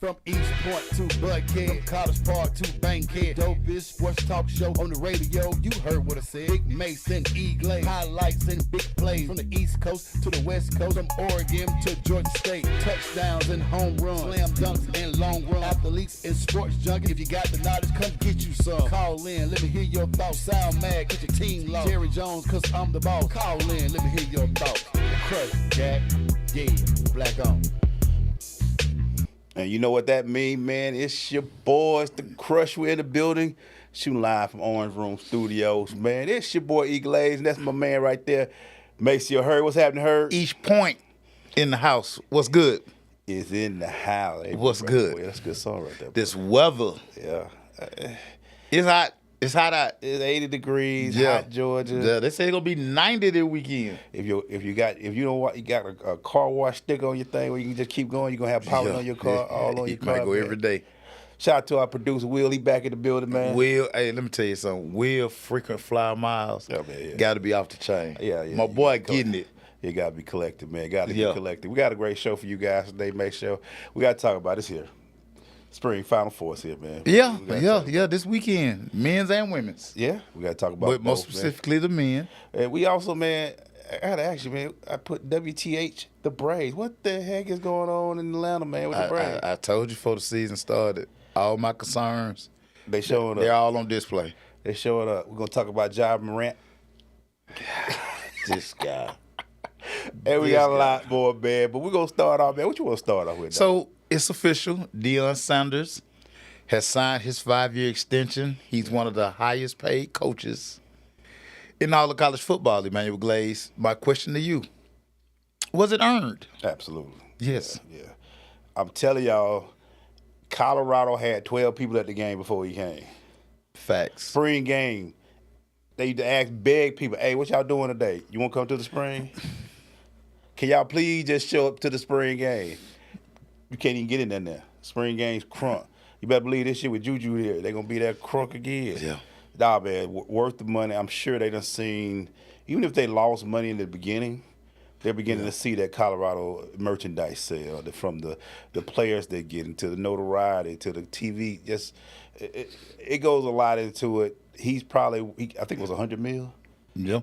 From East Point to Buckhead, College Park to Bankhead, dopest sports talk show on the radio. You heard what I said. Big Mason, GLAZE, highlights and big plays from the East Coast to the West Coast, from Oregon to Georgia State. Touchdowns and home runs, slam dunks and long run. Athletes and sports junkies. If you got the knowledge, come get you some. Call in, let me hear your thoughts. Sound mad, get your team lost. Jerry Jones, cause I'm the boss. Call in, let me hear your thoughts. Crush, Jack, yeah, black on. And you know what that means, man? It's your boys, the Crush. We're in the building, shooting live from Orange Room Studios, man. It's your boy GLAZE, and that's my man right there, MACEO. Heard what's happening, Heard? East Point in the house. What's good? Is in the house. Hey, What's good? Boy, that's a good song right there. This weather. Yeah. It's hot. It's hot out. It's 80 degrees, Yeah. hot Georgia. Yeah, they say it's gonna be 90 this weekend. If you don't want, you got a car wash sticker on your thing where you can just keep going, you're gonna have power on your car, all on your car. Might go man. every day. Shout out to our producer Will. He back in the building, man. Will, hey, let me tell you something. Will frequent flyer miles. Yeah, man, yeah. Got to be off the chain. Yeah. My boy getting it. You gotta be collected, man. Gotta Yeah. be collected. We got a great show for you guys today, make sure. We gotta talk about this here. Spring Final Fours here, man. Yeah. This weekend, men's and women's. Yeah, we gotta talk about But most both, specifically the men. man. And we also, man, I gotta ask you, man, I put WTH, the Braves. What the heck is going on in Atlanta, man, with the Braves? I told you before the season started, all my concerns, They showing up. they're all on display. They showing up. We're gonna talk about Job Morant. This guy. And we This got a guy. lot more, man. But we're gonna start off, man. What you wanna start off with? So it's official. Deion Sanders has signed his 5-year extension. He's one of the highest paid coaches in all of college football, Emmanuel GLAZE. My question to you, was it earned? Absolutely. Yes. Yeah. I'm telling y'all, Colorado had 12 people at the game before he came. Facts. Spring game. They used to beg people, hey, what y'all doing today? You want to come to the spring? Can y'all please just show up to the spring game? You can't even get in there. Spring game's crunk. You better believe this shit with Juju here. They're going to be that crunk again. Yeah. Nah, man, worth the money. I'm sure they done seen, even if they lost money in the beginning, they're beginning to see that Colorado merchandise sale from the players they get into the notoriety to the TV. Just it goes a lot into it. He's probably, I think it was $100 million. Yeah.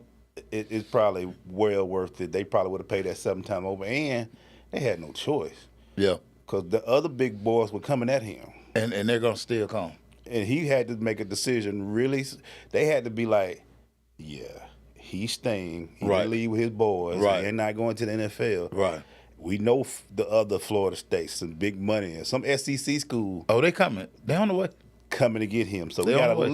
It's probably well worth it. They probably would have paid that 7 times over, and they had no choice Yeah. because the other big boys were coming at him. And they're going to still come. And he had to make a decision. Really, they had to be like, yeah, he's staying. He Right. didn't leave with his boys. Right. They're not going to the NFL. Right. We know the other Florida states, some big money, and some SEC school Oh, they coming. They on the way. coming to get him. So we They got on to the at way.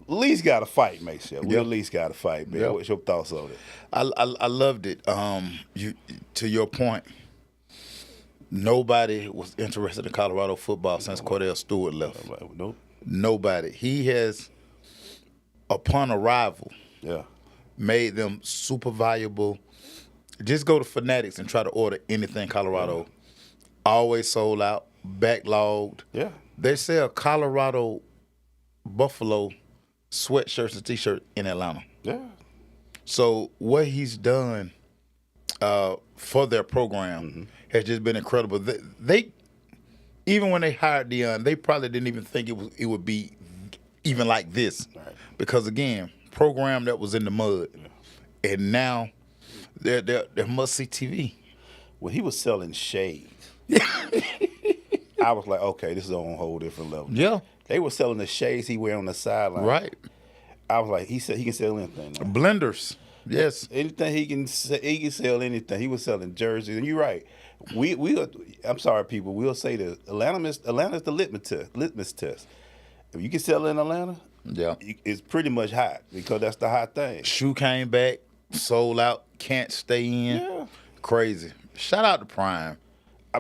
least got to fight, Maceo. We Yep. at least got to fight, man. Yep. What's your thoughts on it? I loved it. You to your point, nobody was interested in Colorado football since Cordell Stewart left. Nope. Nobody. He has, upon arrival, Yeah. made them super valuable. Just go to Fanatics and try to order anything Colorado. Always sold out, backlogged. Yeah. They sell Colorado Buffalo sweatshirts and T-shirts in Atlanta. Yeah. So what he's done for their program has just been incredible. They even when they hired Deion, they probably didn't even think it would be even like this, Right. because again, program that was in the mud, and now they're must see TV. When he was selling shades, I was like, okay, this is on a whole different level. Yeah, They were selling the shades he wear on the sideline. right. I was like, he said he can sell anything now. Blenders, yes. Anything he can sell anything. He was selling jerseys, and you're right. I'm sorry, people. We'll say this: Atlanta's the litmus test. If you can sell in Atlanta, Yeah. it's pretty much hot because that's the hot thing. Shoe came back, sold out, can't stay in. Yeah. Crazy. Shout out to Prime.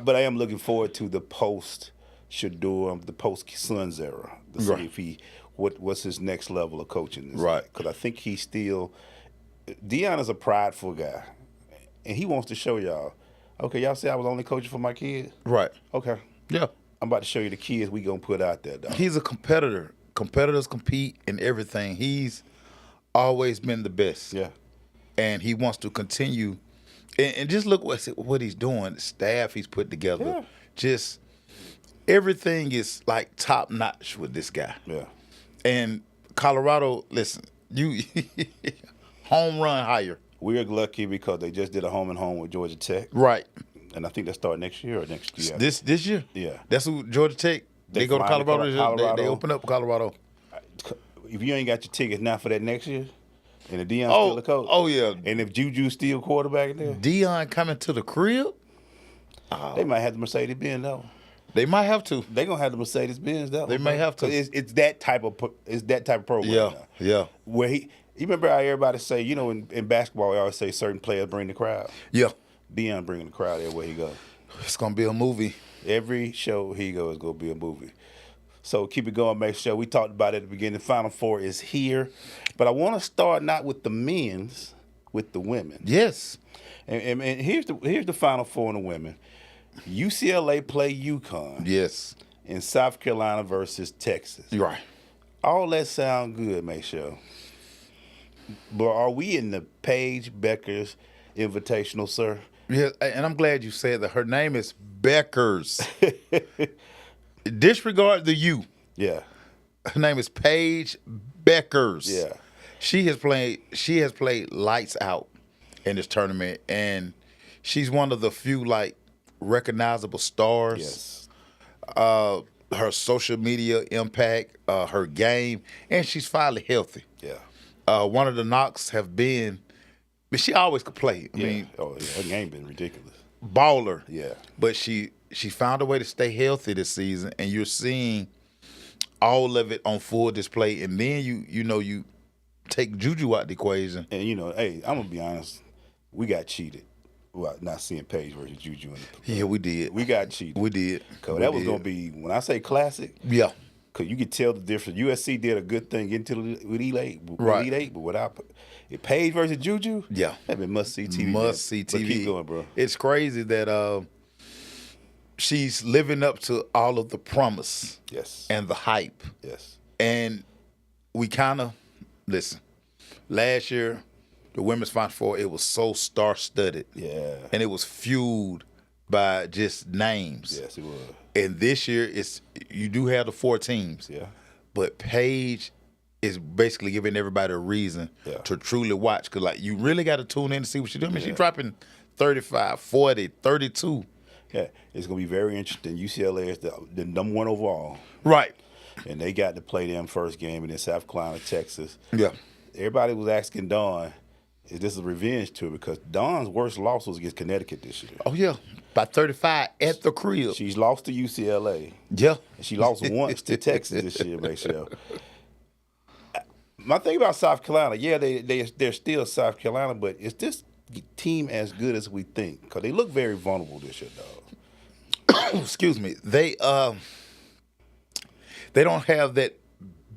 But I am looking forward to the post Shador, the post Suns era, to see Right. if what's his next level of coaching. Right. Because I think he's still. Deion is a prideful guy, and he wants to show y'all. Okay, y'all say I was only coaching for my kids. Right. Okay, Yeah. I'm about to show you the kids we gonna put out there, dog. He's a competitor. Competitors compete in everything. He's always been the best. Yeah. And he wants to continue. And just look what he's doing, the staff he's put together. Yeah. Just everything is like top notch with this guy. Yeah. And Colorado, listen, you home run higher. We're lucky because they just did a home and home with Georgia Tech. Right. And I think they start next year or next year. This year? Yeah. That's who Georgia Tech. They go to flying Colorado. to Colorado. They open up Colorado. If you ain't got your tickets now for that next year, and the Deion's still the coach. Oh yeah. And if Juju's still quarterback there, Deion coming to the crib? they might have the Mercedes Benz though. They might have to. They gonna have the Mercedes Benz though. They may have to. It's that type of program. Yeah. Now. Yeah. Where you remember how everybody say, in basketball we always say certain players bring the crowd. Yeah. Deion bringing the crowd everywhere he goes. It's gonna be a movie. Every show he goes is gonna be a movie. So keep it going, make sure. We talked about it at the beginning. The Final Four is here. But I want to start not with the men's, with the women. Yes. And here's the Final Four in the women. UCLA play UConn. Yes. In South Carolina versus Texas. You're right. All that sound good, Maceo. But are we in the Paige Beckers Invitational, sir? Yeah, and I'm glad you said that. Her name is Beckers. Disregard the U. Yeah. Her name is Paige Beckers. Yeah. She has played lights out in this tournament, and she's one of the few recognizable stars. Yes. Her social media impact, her game, and she's finally healthy. Yeah. One of the knocks have been, but she always could play. I mean, her game been ridiculous. Baller. Yeah. But she found a way to stay healthy this season, and you're seeing all of it on full display. And then you take Juju out the equation. And hey, I'm gonna be honest, we got cheated. Well, not seeing Paige versus Juju in the Yeah, we did. We got cheated. We did. Cause that was gonna be, when I say classic. Yeah. Cause you could tell the difference. USC did a good thing getting to the Elite Eight, but without Paige versus Juju, Yeah, that been must see TV. Must see TV. But keep going, bro. It's crazy that she's living up to all of the promise. Yes. And the hype. Yes. And we kind of listen. Last year, the women's Final Four, it was so star-studded. Yeah. And it was fueled by just names. Yes, it was. And this year, you do have the 4 teams. Yeah. But Paige is basically giving everybody a reason to truly watch. Because, you really got to tune in to see what she's doing. I mean, she's dropping 35, 40, 32. Yeah, it's going to be very interesting. UCLA is the number 1 overall. Right. And they got to play them first game, and then South Carolina, Texas. Yeah. Everybody was asking Dawn, is this a revenge tour? Because Dawn's worst loss was against Connecticut this year. Oh, yeah. By 35 at the crib. She's lost to UCLA. Yeah. And she lost once to Texas this year, Maceo. My thing about South Carolina, they're still South Carolina, but is this team as good as we think? Because they look very vulnerable this year, dog. Excuse me. They don't have that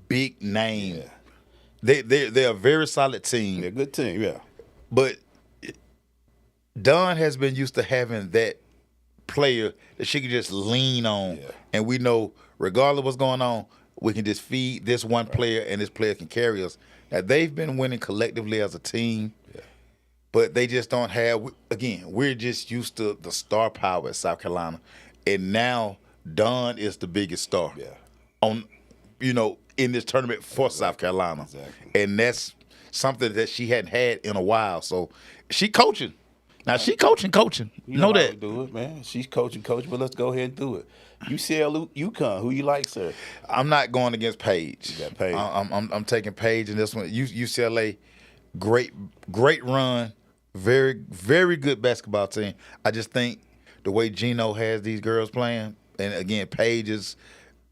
big name. Yeah. They're a very solid team. They're a good team, yeah. But Dawn has been used to having that player that she can just lean on. Yeah. And we know, regardless of what's going on, we can just feed this one player, and this player can carry us. Now, they've been winning collectively as a team, but they just don't have, again, we're just used to the star power at South Carolina. And now Dawn is the biggest star in this tournament for South Carolina. Exactly. And that's something that she hadn't had in a while. So she coaching. Now, she coaching. You know that. Do it, man. She's coaching, but let's go ahead and do it. UCLA, UConn, who you like, sir? I'm not going against Paige. You got Paige. I'm taking Paige in this one. UCLA, great run, very, very good basketball team. I just think the way Gino has these girls playing, and again, Paige is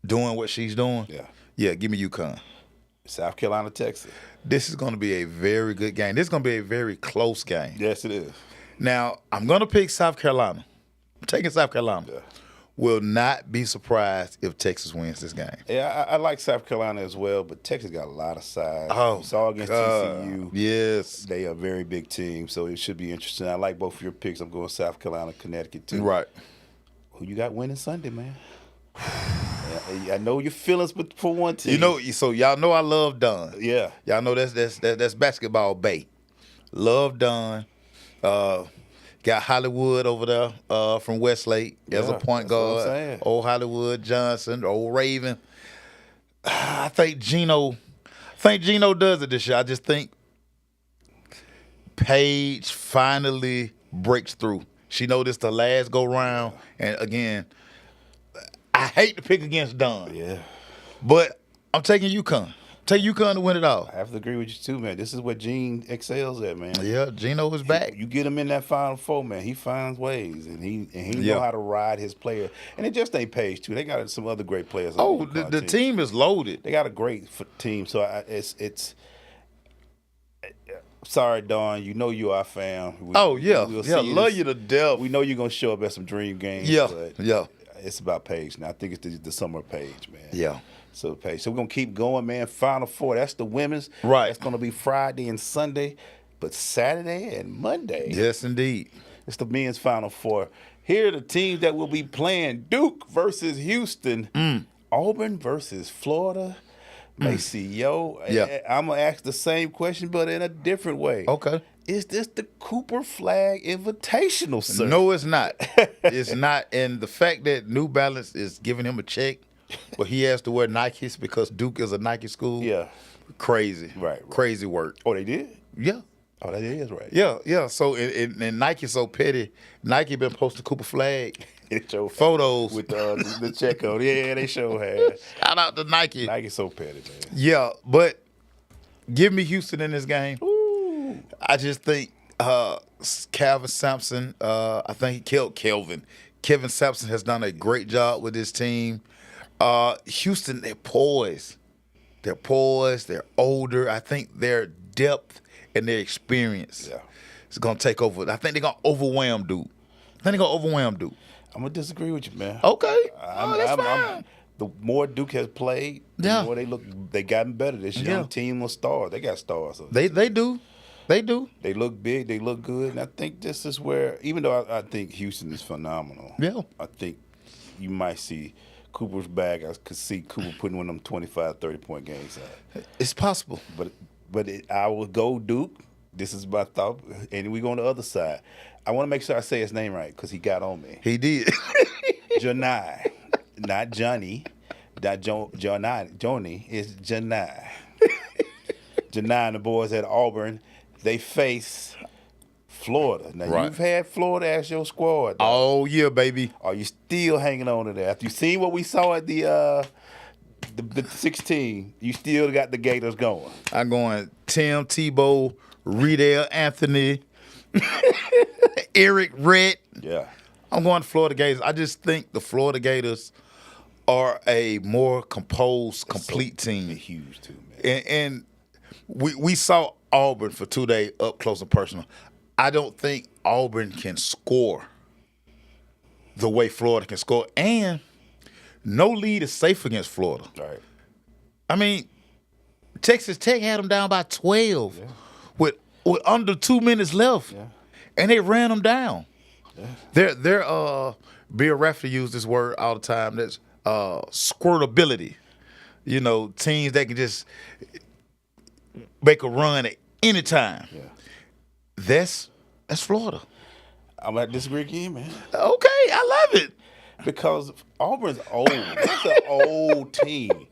doing what she's doing. Yeah, give me UConn. South Carolina, Texas. This is going to be a very good game. This is going to be a very close game. Yes, it is. Now, I'm going to pick South Carolina. I'm taking South Carolina. Yeah. Will not be surprised if Texas wins this game. Yeah, I like South Carolina as well, but Texas got a lot of size. Oh, we saw against TCU. Yes. They are a very big team, so it should be interesting. I like both of your picks. I'm going South Carolina, Connecticut, too. Right. Who you got winning Sunday, man? I know your feelings for one team. So y'all know I love Dunn. Yeah. Y'all know that's basketball bait. Love Dunn. Got Hollywood over there from Westlake as a Yeah, point that's what I'm guard. saying. Old Hollywood Johnson, old Raven. I think Gino does it this year. I just think Paige finally breaks through. She know this the last go round, and again, I hate to pick against Don, Yeah. but I'm taking UConn. Take UConn to win it all. I have to agree with you too, man. This is where Gene excels at, man. Yeah, Gino is back. You get him in that Final Four, man. He finds ways, and he Yeah. know how to ride his player. And it just ain't Page too. They got some other great players. Oh, on the team is loaded. They got a great team. So it's. Sorry, Dawn. You know you our fan. Oh yeah, we'll yeah, see love you to death. We know you're gonna show up at some dream games. Yeah, but yeah. It's about Page now. I think it's the summer Page, man. Yeah. So Page. So we're gonna keep going, man. Final Four. That's the women's. Right. That's gonna be Friday and Sunday, but Saturday and Monday. Yes, indeed. It's the men's Final Four. Here are the teams that will be playing: Duke versus Houston, Auburn versus Florida, MACEO. Yeah. I'm gonna ask the same question, but in a different way. Okay. Is this the Cooper Flag Invitational, sir? No, it's not. It's not. And the fact that New Balance is giving him a check, but he has to wear Nikes because Duke is a Nike school. Yeah. Crazy. Right. Crazy work. Oh, they did? Yeah. Oh, that is right. Yeah, yeah. So and Nike's so petty. Nike been posting Cooper Flag It show photos. with the check on. Yeah, they show had. Shout out to Nike. Nike's so petty, man. Yeah, but give me Houston in this game. Ooh. I just think Calvin Sampson, I think he killed Kelvin. Kevin Sampson has done a great job with his team. Houston, they're poised. They're poised. They're older. I think their depth and their experience is going to take over. I think they're going to overwhelm Duke. I'm gonna disagree with you, man. Okay. That's fine. The more Duke has played, the more they gotten better. This young team will star. They got stars. They do. They do. They look big. They look good. And I think this is where, even though I think Houston is phenomenal, I think you might see Cooper's back. I could see Cooper putting one of them 25, 30-point games out. It's possible. But I will go Duke. This is my thought. And we go on the other side. I want to make sure I say his name right because he got on me. He did. Janai. Not Johnny. Not Johnny. It's Janai. Janai and the boys at Auburn. They face Florida. Now, you've had Florida as your squad. Oh, yeah, baby. Are you still hanging on to that? After you seen what we saw at the 16, you still got the Gators going. I'm going Tim Tebow, Riedel Anthony, Eric Rett. Yeah. I'm going to Florida Gators. I just think the Florida Gators are a more composed, complete team. They're huge, too, man. And we saw Auburn for 2 days up close and personal. I don't think Auburn can score the way Florida can score. And no lead is safe against Florida. Right. I mean, Texas Tech had them down by 12 with under 2 minutes left. Yeah. And they ran them down. Yeah. Bill Rafferty used this word all the time. That's squirtability. You know, teams that can just make a run at any time. Yeah. That's Florida. I'm going to disagree again, man. Okay, I love it. Because Auburn's old. That's an old team.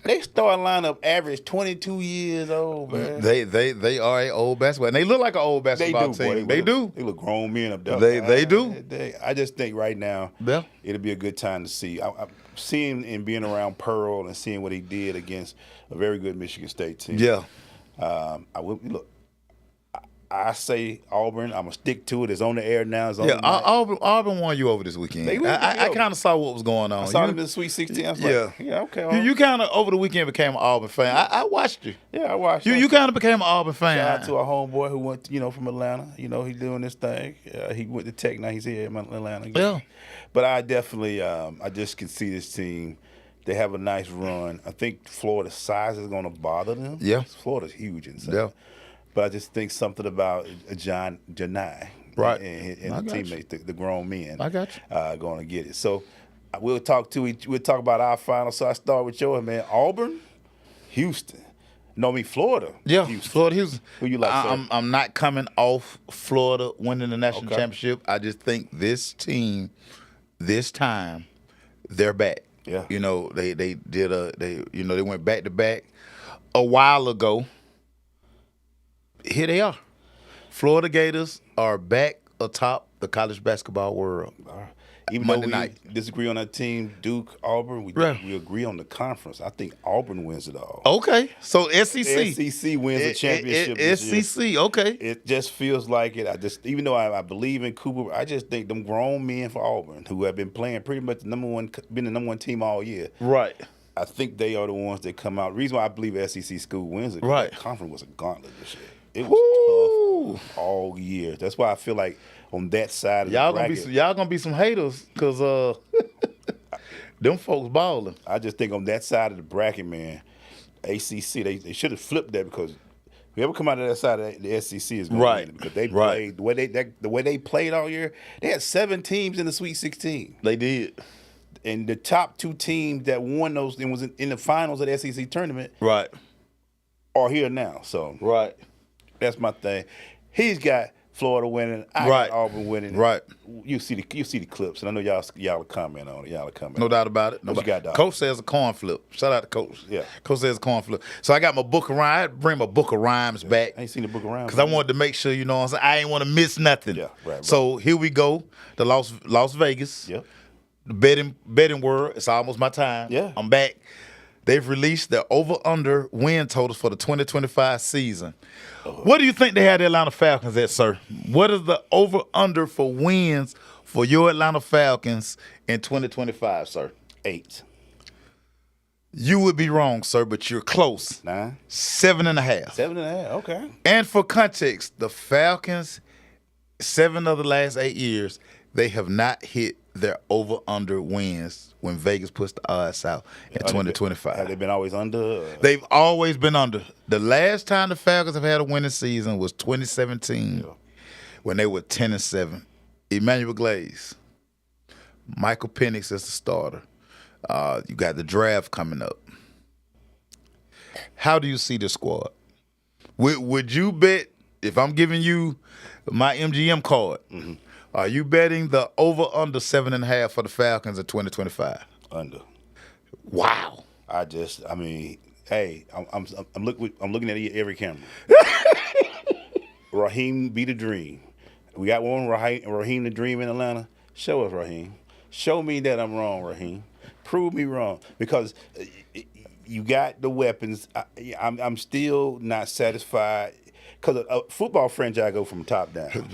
They starting lineup average 22 years old, man. They are an old basketball. And they look like an old basketball team. They do. They look grown men up there. They do. I just think right now Yeah. it'll be a good time to see. I'm seeing and being around Pearl and seeing what he did against a very good Michigan State team. Yeah. I say Auburn. I'm gonna stick to it. It's on the air now. It's on Yeah, the night. Auburn won you over this weekend. They I kind of saw what was going on. I saw them in the Sweet 16. I was Yeah. like, okay. You kind of over the weekend became an Auburn fan. I watched you. Yeah, I watched. You kind of became an Auburn fan. Shout out to our homeboy who went, from Atlanta. He's doing this thing. He went to Tech. Now he's here in Atlanta. Yeah. But I definitely, I just can see this team. They have a nice run. I think Florida's size is going to bother them. Yeah. Florida's huge inside. Yeah. But I just think something about Janai, Right. and the teammates, the grown men, I got you. going to get it. So we'll talk about our final. So I start with yours, man. Auburn, Houston. No, I mean Florida. Yeah, Houston. Florida, Houston. Who you like, sir? I'm not coming off Florida winning the national Okay. championship. I just think this team, this time, they're back. Yeah. You know, they went back to back a while ago. Here they are. Florida Gators are back atop the college basketball world. Even Monday though we night. disagree on that team, Duke, Auburn, we agree on the conference. I think Auburn wins it all. Okay, so SEC. SEC wins a championship this year. SEC, okay. It just feels like it. Even though I believe in Cooper, I just think them grown men for Auburn who have been playing pretty much been the number one team all year. Right. I think they are the ones that come out. Reason why I believe SEC school wins it. Right. The conference was a gauntlet this year. It was tough all year. That's why I feel like on that side of the bracket, y'all gonna be some haters because them folks balling. I just think on that side of the bracket, man, ACC they should have flipped that because whoever come out of that side of the SEC is going to win it because they played the way they played all year. They had 7 teams in the Sweet 16. They did. And the top 2 teams that won those and was in the finals of the SEC tournament Right. are here now. So Right. that's my thing. He's got Florida winning. I got Auburn winning. Right. You see the clips, and I know y'all will comment on it. Y'all will comment. No doubt about it. What you got, Doc? Coach says a corn flip. Shout out to Coach. Yeah. Coach says a corn flip. So I got my book of rhymes. I had to bring my book of rhymes back. I ain't seen the book around. Because I wanted to make sure, you know what I'm saying, I ain't want to miss nothing. Yeah, right. So here we go. The Las Vegas. Yep. The betting world. It's almost my time. Yeah. I'm back. They've released their over-under win totals for the 2025 season. What do you think they had the Atlanta Falcons at, sir? What is the over-under for wins for your Atlanta Falcons in 2025, sir? 8. You would be wrong, sir, but you're close. 9. 7.5. 7.5. Okay. And for context, the Falcons, 7 of the last 8 years, they have not hit their over-under wins when Vegas puts the odds out in 2025. Have they been always under? They've always been under. The last time the Falcons have had a winning season was 2017 when they were 10-7. EMMANUEL GLAZE, Michael Penix as the starter. You got the draft coming up. How do you see the squad? Would you bet, if I'm giving you my MGM card, are you betting the over-under 7.5 for the Falcons in 2025? Under. Wow. I mean, hey, I'm looking at every camera. Raheem be the dream. We got one Raheem the dream in Atlanta. Show us, Raheem. Show me that I'm wrong, Raheem. Prove me wrong because you got the weapons. I'm still not satisfied because a football franchise go from top down.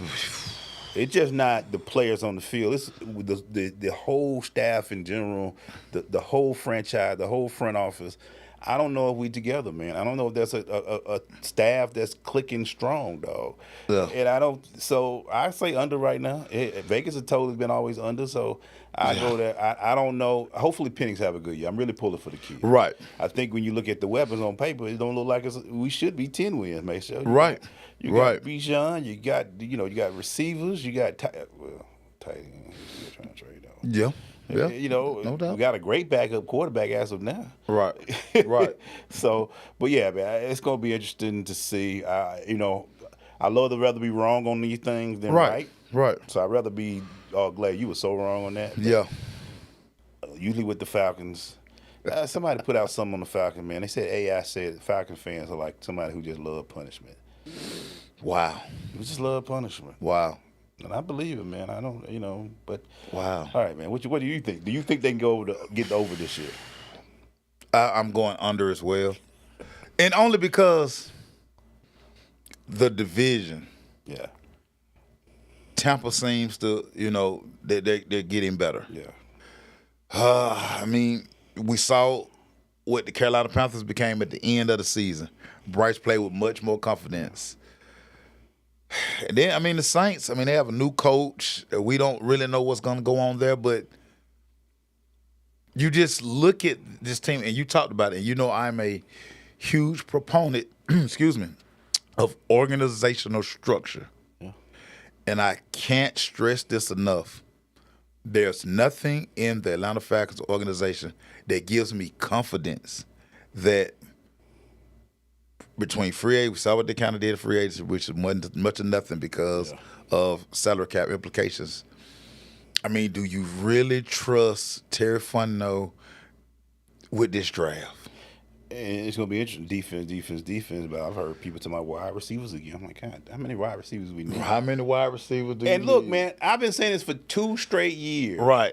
It's just not the players on the field. It's the whole staff in general, the whole franchise, the whole front office. I don't know if we together, man. I don't know if there's a staff that's clicking strong, dog. Yeah. And so I say under right now. Vegas has totally been always under, so I go there. I don't know. Hopefully Penix have a good year. I'm really pulling for the kid. Right. I think when you look at the weapons on paper, it don't look like we should be 10 wins, MACEO. Right. You got Bijan, you got receivers, you got tight end. You're trying to trade though. Yeah. Yeah. No doubt. We got a great backup quarterback as of now. Right. Right. So, but yeah, man, it's gonna be interesting to see. I love to rather be wrong on these things than right. Right. So I'd rather be glad you were so wrong on that. Yeah. Usually with the Falcons, somebody put out something on the Falcons, man. They said AI said Falcon fans are like somebody who just love punishment. Wow. We just love punishment. Wow. And I believe it, man. I don't, but wow. All right, man. What do you think? Do you think they can get over this year? I'm going under as well, and only because the division. Yeah. Tampa seems to, they're getting better. Yeah. I mean, we saw what the Carolina Panthers became at the end of the season. Bryce played with much more confidence. And then, I mean, the Saints, they have a new coach. We don't really know what's going to go on there, but you just look at this team, and you talked about it, and I'm a huge proponent, of organizational structure. Yeah. And I can't stress this enough. There's nothing in the Atlanta Falcons organization that gives me confidence that between free agents, we saw what they kind of did at free agency, which is much of nothing because of salary cap implications. I mean, do you really trust Terry Fontenot with this draft? And it's going to be interesting. Defense. But I've heard people talking about wide receivers again. I'm like, God, how many wide receivers we need? How many wide receivers do you And look, need? man, I've been saying this for 2 straight years. Right.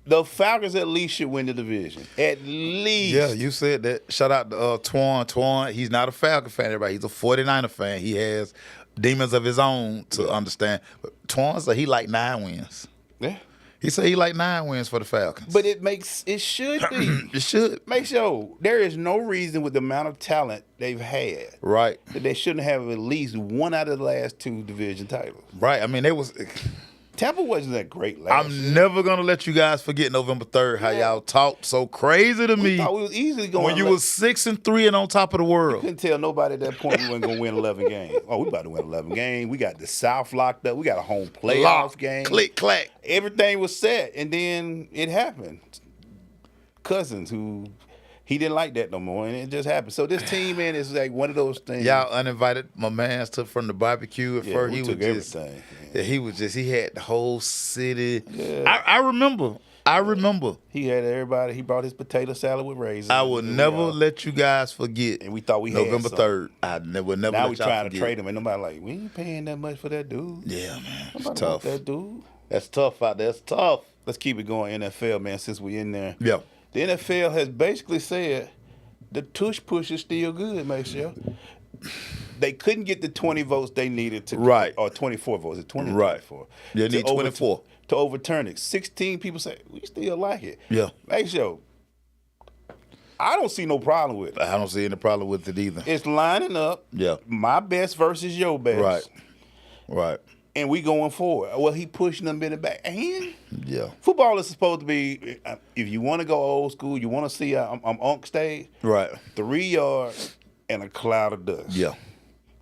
The Falcons at least should win the division. At least. Yeah, you said that. Shout out to Twan. Twan, he's not a Falcon fan, everybody. He's a 49er fan. He has demons of his own to understand. But Twan said he like 9 wins. Yeah. He said he like 9 wins for the Falcons. But it should be. It should. Make sure there is no reason with the amount of talent they've had Right. that they shouldn't have at least 1 out of the last 2 division titles. Right. I mean, it was. Tampa wasn't that great last year. I'm never gonna let you guys forget November 3rd. How y'all talked so crazy to me Thought we was easily going when you was 6-3 and on top of the world. Couldn't tell nobody at that point we weren't going to win 11 games. Oh, we about to win 11 games. We got the South locked up. We got a home playoff Lock, game. click, clack. Everything was set, and then it happened. Cousins, who he didn't like that no more, and it just happened. So this team, man, is like one of those things. Y'all uninvited my man took from the barbecue at Yeah, first. we He took was just, everything. yeah, he had the whole city. Yeah. I remember. He had everybody. He brought his potato salad with raisins. I will never let you guys forget. And we thought we had November something. 3rd. I will never Now let we y'all trying forget. to trade him, and nobody like, we ain't paying that much for that dude. Yeah, man. It's Nobody tough. want that dude. That's tough out there. It's tough. Let's keep it going, NFL, man, since we in there. Yeah. The NFL has basically said the Tush Push is still good, MACEO. They couldn't get the 20 votes they needed to, Right. or 24 votes. It's 20 or Right. 24. They to need 24. to overturn it. 16 people say, we still like it. Yeah. MACEO, I don't see no problem with it. I don't see any problem with it either. It's lining up. Yeah. My best versus your best. Right. Right. And we going forward. Well, he pushing them in the back. And Yeah. football is supposed to be, if you want to go old school, you want to see I'm Unc stage, Right. 3 yards and a cloud of dust. Yeah.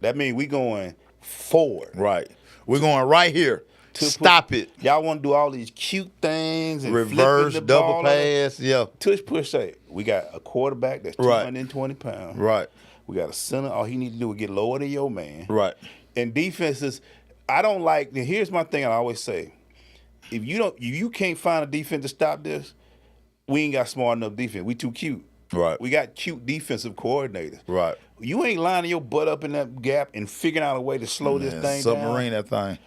That means we going forward. Right. We're going right here. Stop it. Y'all want to do all these cute things and Reverse, flipping the double ball. pass. Yeah. Tush Push say, we got a quarterback that's Right. 220 pounds. Right. We got a center. All he need to do is get lower than your man. Right. And defenses, I don't like. Here's my thing. I always say, if you can't find a defense to stop this, we ain't got smart enough defense. We too cute. Right. We got cute defensive coordinators. Right. You ain't lining your butt up in that gap and figuring out a way to slow this thing Submarine down. that thing.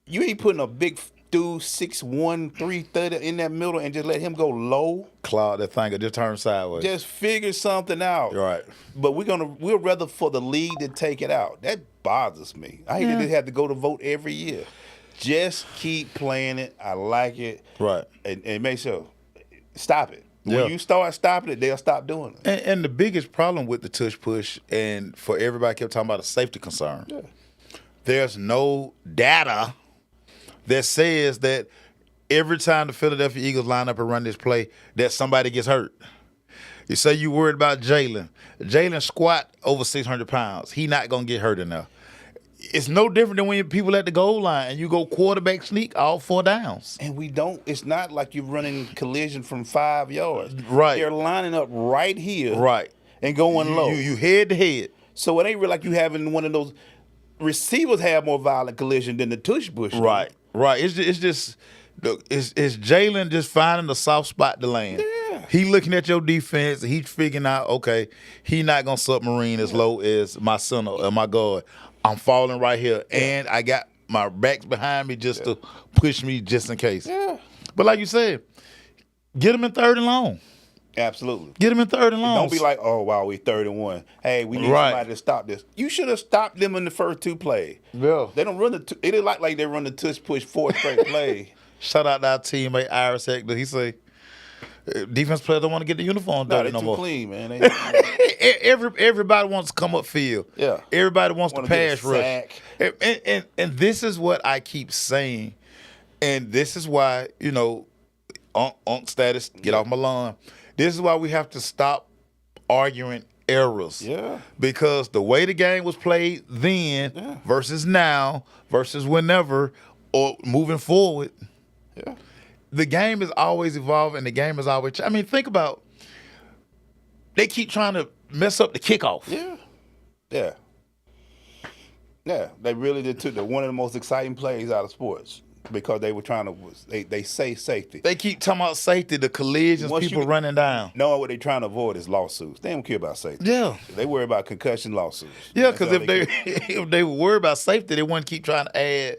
You ain't putting a big dude 6'1", 330 in that middle and just let him go low. Cloud that thing. It just turn sideways. Just figure something out. Right. But we'll rather for the league to take it out. That bothers me. I hate that they have to go to vote every year. Just keep playing it. I like it. Right. And make sure. Stop it. Yeah. When you start stopping it, they'll stop doing it. And the biggest problem with the Tush Push, and for everybody kept talking about a safety concern, there's no data that says that every time the Philadelphia Eagles line up and run this play, that somebody gets hurt. You say you worried about Jalen. Jalen squat over 600 pounds. He not going to get hurt enough. It's no different than when people at the goal line and you go quarterback sneak all 4 downs. And we don't, it's not like you're running collision from 5 yards. Right. They're lining up right here. Right. And going low. You head to head. So it ain't really like you having one of those receivers have more violent collision than the Tush Push. Right. Right. It's just look, it's Jalen just finding the soft spot to land. Yeah. He looking at your defense and he's figuring out, okay, he not gonna submarine as low as my center or my guard. I'm falling right here. And I got my backs behind me just to push me just in case. Yeah. But like you said, get him in 3rd and long. Absolutely. Get him in 3rd and long. Don't be like, oh, wow, we 31. Hey, we need Right. somebody to stop this. You should have stopped them in the first 2 plays. Yeah. They don't run it ain't like they run the Tush Push 4 straight play. Shout out to our teammate Iris Hector. He say defense players don't want to get the uniform No, dirty they no too more. clean, man. Everybody wants to come up field. Yeah. Everybody wants to Wanna get a pass rush. sack. And this is what I keep saying. And this is why, Unc status, get off my lawn. This is why we have to stop arguing errors. Yeah. Because the way the game was played then versus now versus whenever or moving forward, Yeah. the game is always evolving. The game is always. I mean, think about. They keep trying to mess up the kickoff. Yeah. Yeah. Yeah, they really did took one of the most exciting plays out of sports because they were trying to they say safety. They keep talking about safety, the collisions, people running down. No, what they're trying to avoid is lawsuits. They don't care about safety. Yeah. They worry about concussion lawsuits. Yeah, because if they were worried about safety, they wouldn't keep trying to add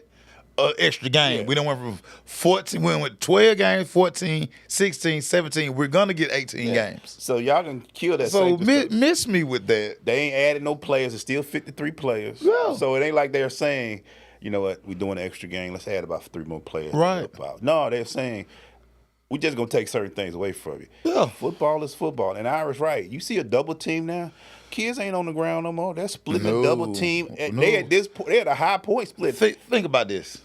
an extra game. Yeah. We done went from 14, we went 12 games, 14, 16, 17. We're going to get 18 games. So y'all can kill that So safety. miss me with that. They ain't added no players. It's still 53 players. Yeah. So it ain't like they're saying, you know what, we're doing an extra game. Let's add about 3 more players. Right. No, they're saying we just going to take certain things away from you. Yeah. Football is football. And Irish, right. You see a double team now, kids ain't on the ground no more. They're splitting a double team. They at this point, they at a high point split. Think about this.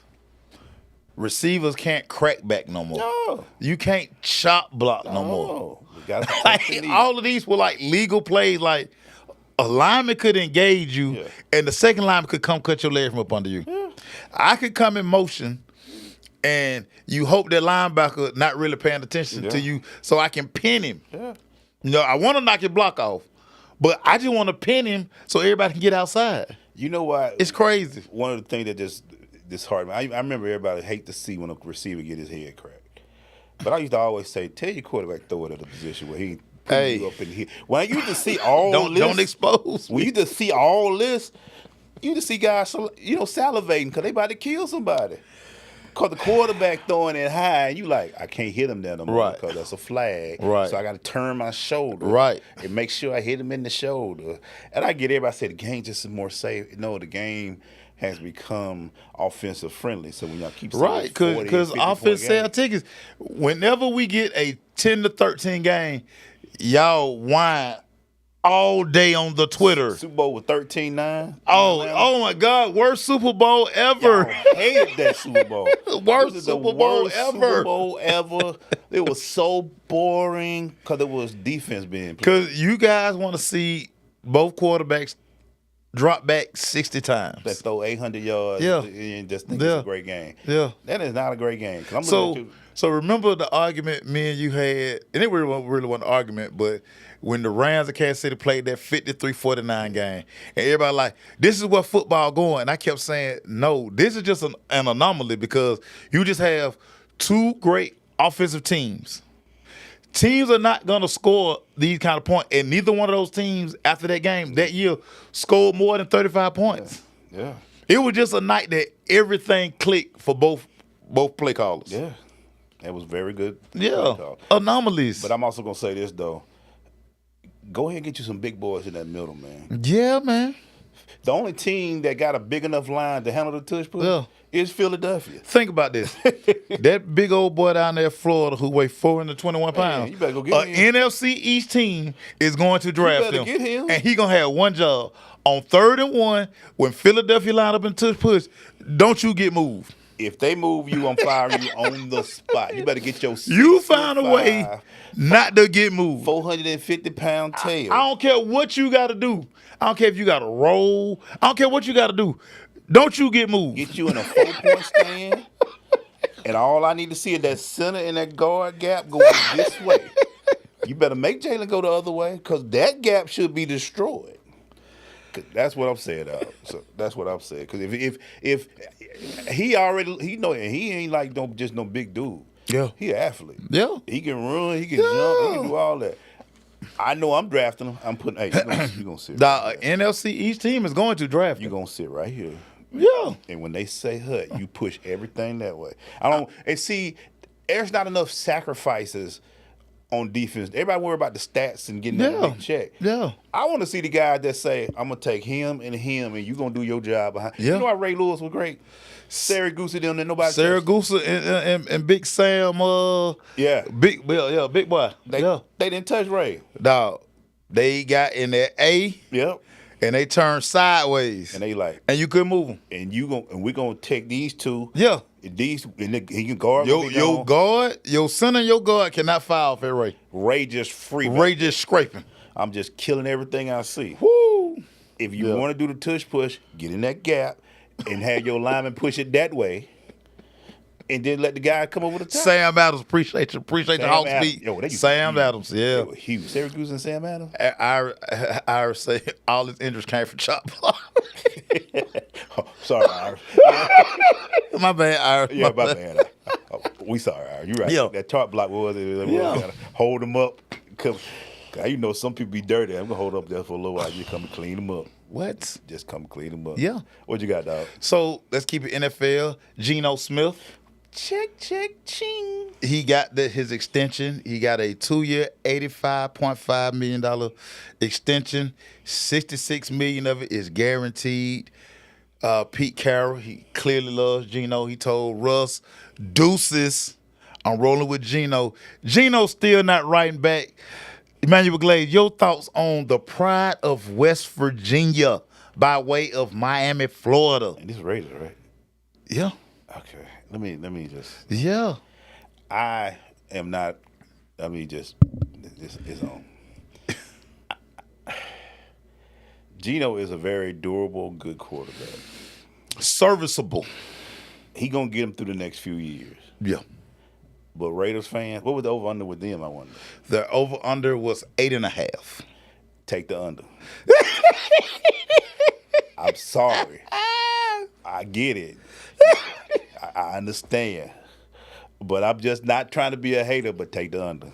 Receivers can't crack back no more. No. You can't chop block no more. We gotta Like, all of these were like legal plays. Like a lineman could engage you, and the second lineman could come cut your leg from up under you. Yeah. I could come in motion, and you hope that linebacker not really paying attention to you, so I can pin him. Yeah. You know, I want to knock your block off, but I just want to pin him so everybody can get outside. You know what? It's crazy. One of the things that just disheartened me. I remember everybody hate to see when a receiver get his head cracked. But I used to always say, tell your quarterback throw it at a position where he put you up in here. When I used to see all this, don't expose. When you used to see all this, you used to see guys, salivating because they about to kill somebody. Because the quarterback throwing it high, and you like, I can't hit him there no more Right. because that's a flag. Right. So I got to turn my shoulder. Right. And make sure I hit him in the shoulder. And I get everybody say the game just is more safe. No, the game has become offensive friendly. So when y'all keep saying Right, because offense sell tickets. Whenever we get a 10 to 13 game, y'all whine all day on the Twitter. Super Bowl with 13-9. Oh my God, worst Super Bowl ever. Y'all hated that Super Bowl. Worst It was Super the Bowl worst ever. Super Bowl ever. It was so boring because it was defense being played. Because you guys want to see both quarterbacks drop back 60 times. That throw 800 yards and just think it's a great game. Yeah. That is not a great game. 'Cause I'm looking at you. So remember the argument me and you had, and it really wasn't an argument, but when the Rams of Kansas City played that 53-49 game, and everybody like, this is where football going. And I kept saying, no, this is just an anomaly because you just have two great offensive teams. Teams are not going to score these kind of points, and neither one of those teams after that game that year scored more than 35 points. Yeah. It was just a night that everything clicked for both play callers. Yeah. That was very good. Yeah. Anomalies. But I'm also going to say this, though. Go ahead and get you some big boys in that middle, man. Yeah, man. The only team that got a big enough line to handle the tush push is Philadelphia. Think about this. That big old boy down there in Florida who weighs 421 pounds. You better go get him. NFC East team is going to draft better him. get him. And he going to have one job. On 3rd and 1, when Philadelphia line up in tush push, don't you get moved. If they move you, I'm firing you on the spot. You better get your You find a way not to get moved. 450-pound tail. I don't care what you got to do. I don't care if you got to roll. I don't care what you got to do. Don't you get moved. Get you in a 4-point stand, and all I need to see is that center and that guard gap going this way. You better make Jalen go the other way because that gap should be destroyed. That's what I'm saying. So that's what I'm saying. Because if he already and he ain't like no big dude. Yeah, he an athlete. Yeah, he can run. He can jump. He can do all that. I know I'm drafting him. I'm putting. Hey, you gonna sit. The NFC East team is going to draft. You gonna sit right here. Yeah. And when they say hut, you push everything that way. I don't. And see, there's not enough sacrifices on defense. Everybody worry about the stats and getting that big check. Yeah. I want to see the guys that say, I'm going to take him, and you going to do your job behind. Yeah. You know why Ray Lewis was great? Saragusa them that nobody Saragusa and Big Sam. Big boy. They didn't touch Ray. Dog. They got in that A. Yep. And they turned sideways. And they like. And you couldn't move them. And we're going to take these two. Yeah. He can guard. Your guard, your center and your guard cannot foul for Ray. Ray just free. Ray just scraping. I'm just killing everything I see. Woo. If you want to do the tush push, get in that gap and have your lineman push it that way. and then let the guy come over the top. Sam Adams, appreciate you. Appreciate the Sam Hawks Adams. beat. Yo, they used to Sam be huge. Adams, yeah. They were huge. Syracuse and Sam Adams. I say all his interest came from chop block. Oh, sorry, Ira. My bad, Ira. Yeah, my bad. Oh, we sorry, Ira. You right. Yeah. That chart block was it? Yeah. Gotta hold them up. Cause you know some people be dirty. I'm gonna hold up there for a little while. You come and clean them up. What? Just come clean them up. Yeah. What you got, dog? So let's keep it NFL. Geno Smith. Check, ching. He got his extension. He got a 2-year, $85.5 million extension. $66 million of it is guaranteed. Pete Carroll, he clearly loves Geno. He told Russ, deuces, I'm rolling with Geno. Geno's still not writing back. Emmanuel GLAZE, your thoughts on the pride of West Virginia by way of Miami, Florida? And this Raiders, right? Yeah. Okay. Let me just. Yeah. I am not. I mean, just this is on. Geno is a very durable, good quarterback. Serviceable. He gonna get him through the next few years. Yeah. But Raiders fans, what was the over under with them? I wonder. The over-under was 8.5. Take the under. I'm sorry. I get it. I understand. But I'm just not trying to be a hater, but take the under.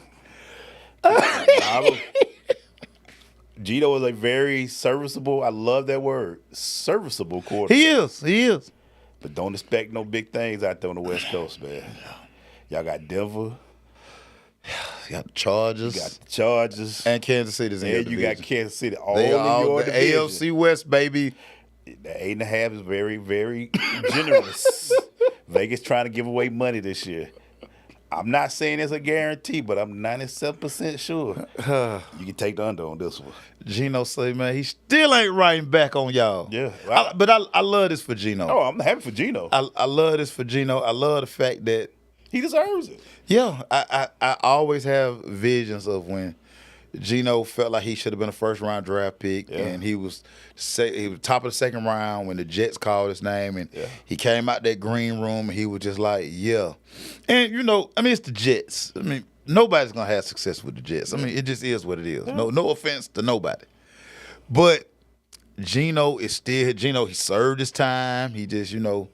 Geno is a very serviceable, I love that word, serviceable quarterback. He is. But don't expect no big things out there on the West Coast, man. Y'all got Denver. You got the Chargers. You got the Chargers. And Kansas City's in your And you division. got Kansas City all They in are your the division. AFC West, baby. The 8.5 is very, very generous. Vegas trying to give away money this year. I'm not saying it's a guarantee, but I'm 97% sure you can take the under on this one. Geno say, man, he still ain't writing back on y'all. Yeah. But I love this for Geno. Oh, I'm happy for Geno. I love this for Geno. I love the fact that, He deserves it. yeah, I always have visions of when Geno felt like he should have been a first-round draft pick, and he was top of the second round when the Jets called his name, and he came out that green room, and he was just like, yeah. And, you know, I mean, it's the Jets. I mean, nobody's going to have success with the Jets. I mean, it just is what it is. No offense to nobody. But Geno is still Geno. He served his time. He just, you know,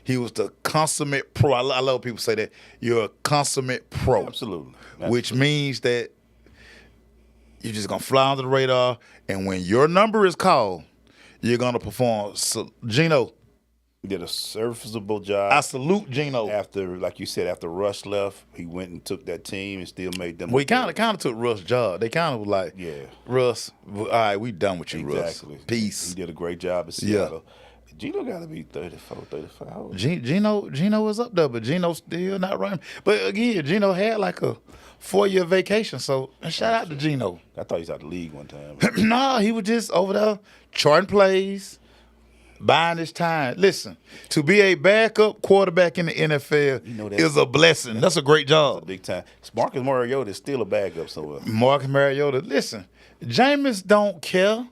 he was the consummate pro. I love when people say that. You're a consummate pro. Absolutely. Which means that you're just going to fly under the radar, and when your number is called, you're going to perform. So, Geno, Did a serviceable job. I salute Geno. After, like you said, after Rush left, he went and took that team and still made them. We kind of took Russ' job. They kind of were like, Yeah. Russ, all right, we done with you, Exactly. Russ. Peace. He did a great job at Seattle. Geno got to be 34, 35. How old? Geno was up there, but Geno's still not running. But again, Geno had like a 4-year vacation, so shout out to Geno. I thought he was out of the league one time. Nah, he was just over there charting plays, buying his time. Listen, to be a backup quarterback in the NFL is a blessing. That's a great job. Big time. Marcus Mariota is still a backup somewhere. Marcus Mariota, listen, Jameis don't care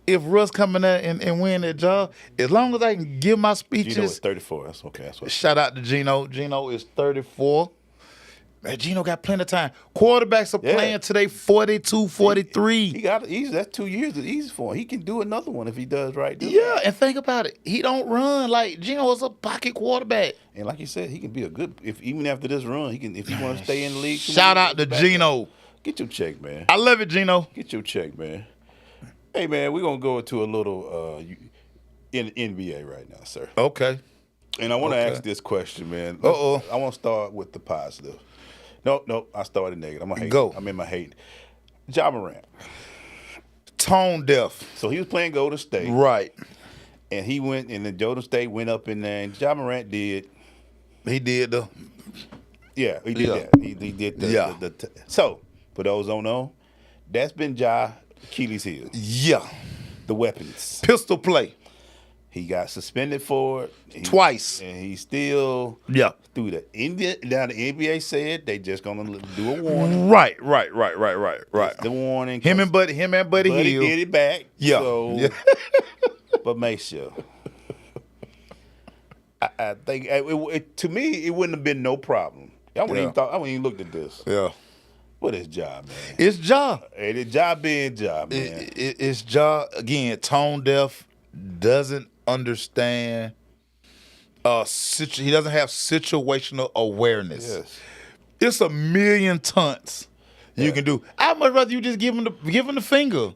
if Russ coming there and win that job. As long as I can give my speeches. Geno is 34. That's okay. That's what. Shout out to Geno. Geno is 34. Man, Geno got plenty of time. Quarterbacks are playing today 42, 43. He got easy. That's 2 years. It's easy for him. He can do another one if he does right. Yeah, and think about it. He don't run like Geno is a pocket quarterback. And like you said, he can be a good. Even after this run, he can. If he want to stay in the league. Shout out to Geno. Get your check, man. I love it, Geno. Get your check, man. Hey, man, we're gonna go into a little in NBA right now, sir. Okay. And I want to ask this question, man. Uh-oh. I want to start with the positive. Nope. I started negative. I'm gonna hate. Go. I'm in my hate. Ja Morant. Tone deaf. So he was playing Golden State. Right. And he went, and the Golden State went up in there, and Ja Morant did. He did the. Yeah, he did that. He did the. Yeah. So, for those who don't know, that's been Ja Achilles' heel. Yeah. The weapons. Pistol play. He got suspended for it. Twice. And he still through the NBA. Now the NBA said they just gonna do a warning. Right. It's the warning. Him and Buddy Hield. Get it back. Yeah. So, Yeah. but MACEO. I think to me it wouldn't have been no problem. I wouldn't even looked at this. Yeah. What is job, man? It's Ja. Hey, the job being job, man. It's Ja again. Tone deaf, doesn't understand. He doesn't have situational awareness. Yes. It's a million taunts you can do. I'd much rather you just give him the finger.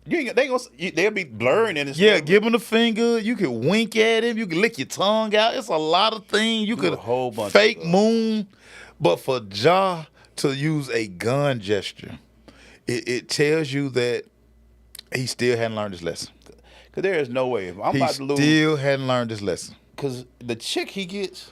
They'll be blurring in his. Yeah, give him the finger. You can wink at him. You can lick your tongue out. It's a lot of things you could a whole bunch fake of stuff. moon, but for Ja to use a gun gesture, it tells you that he still hadn't learned his lesson. Because there is no way. If I'm about to lose. Still hadn't learned his lesson. Because the chick he gets,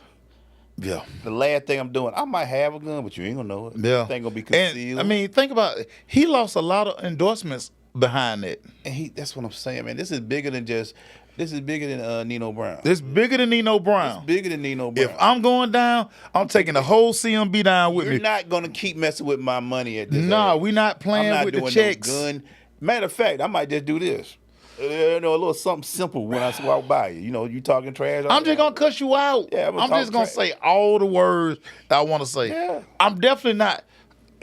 Yeah. the last thing I'm doing, I might have a gun, but you ain't going to know it. Yeah. It ain't going to be And, concealed. I mean, think about it. He lost a lot of endorsements behind it. And that's what I'm saying, man. This is bigger than Nino Brown. It's bigger than Nino Brown. It's bigger than Nino Brown. If I'm going down, I'm taking the whole CMB down with You're me. not going to keep messing with my money at this Nah, age. we not I'm playing not with doing the checks. no gun. Matter of fact, I might just do this. A little something simple when I walk by you. You know, you talking trash. I'm just gonna cuss you out. Yeah, I'm just gonna say all the words that I want to say. Yeah. I'm definitely not.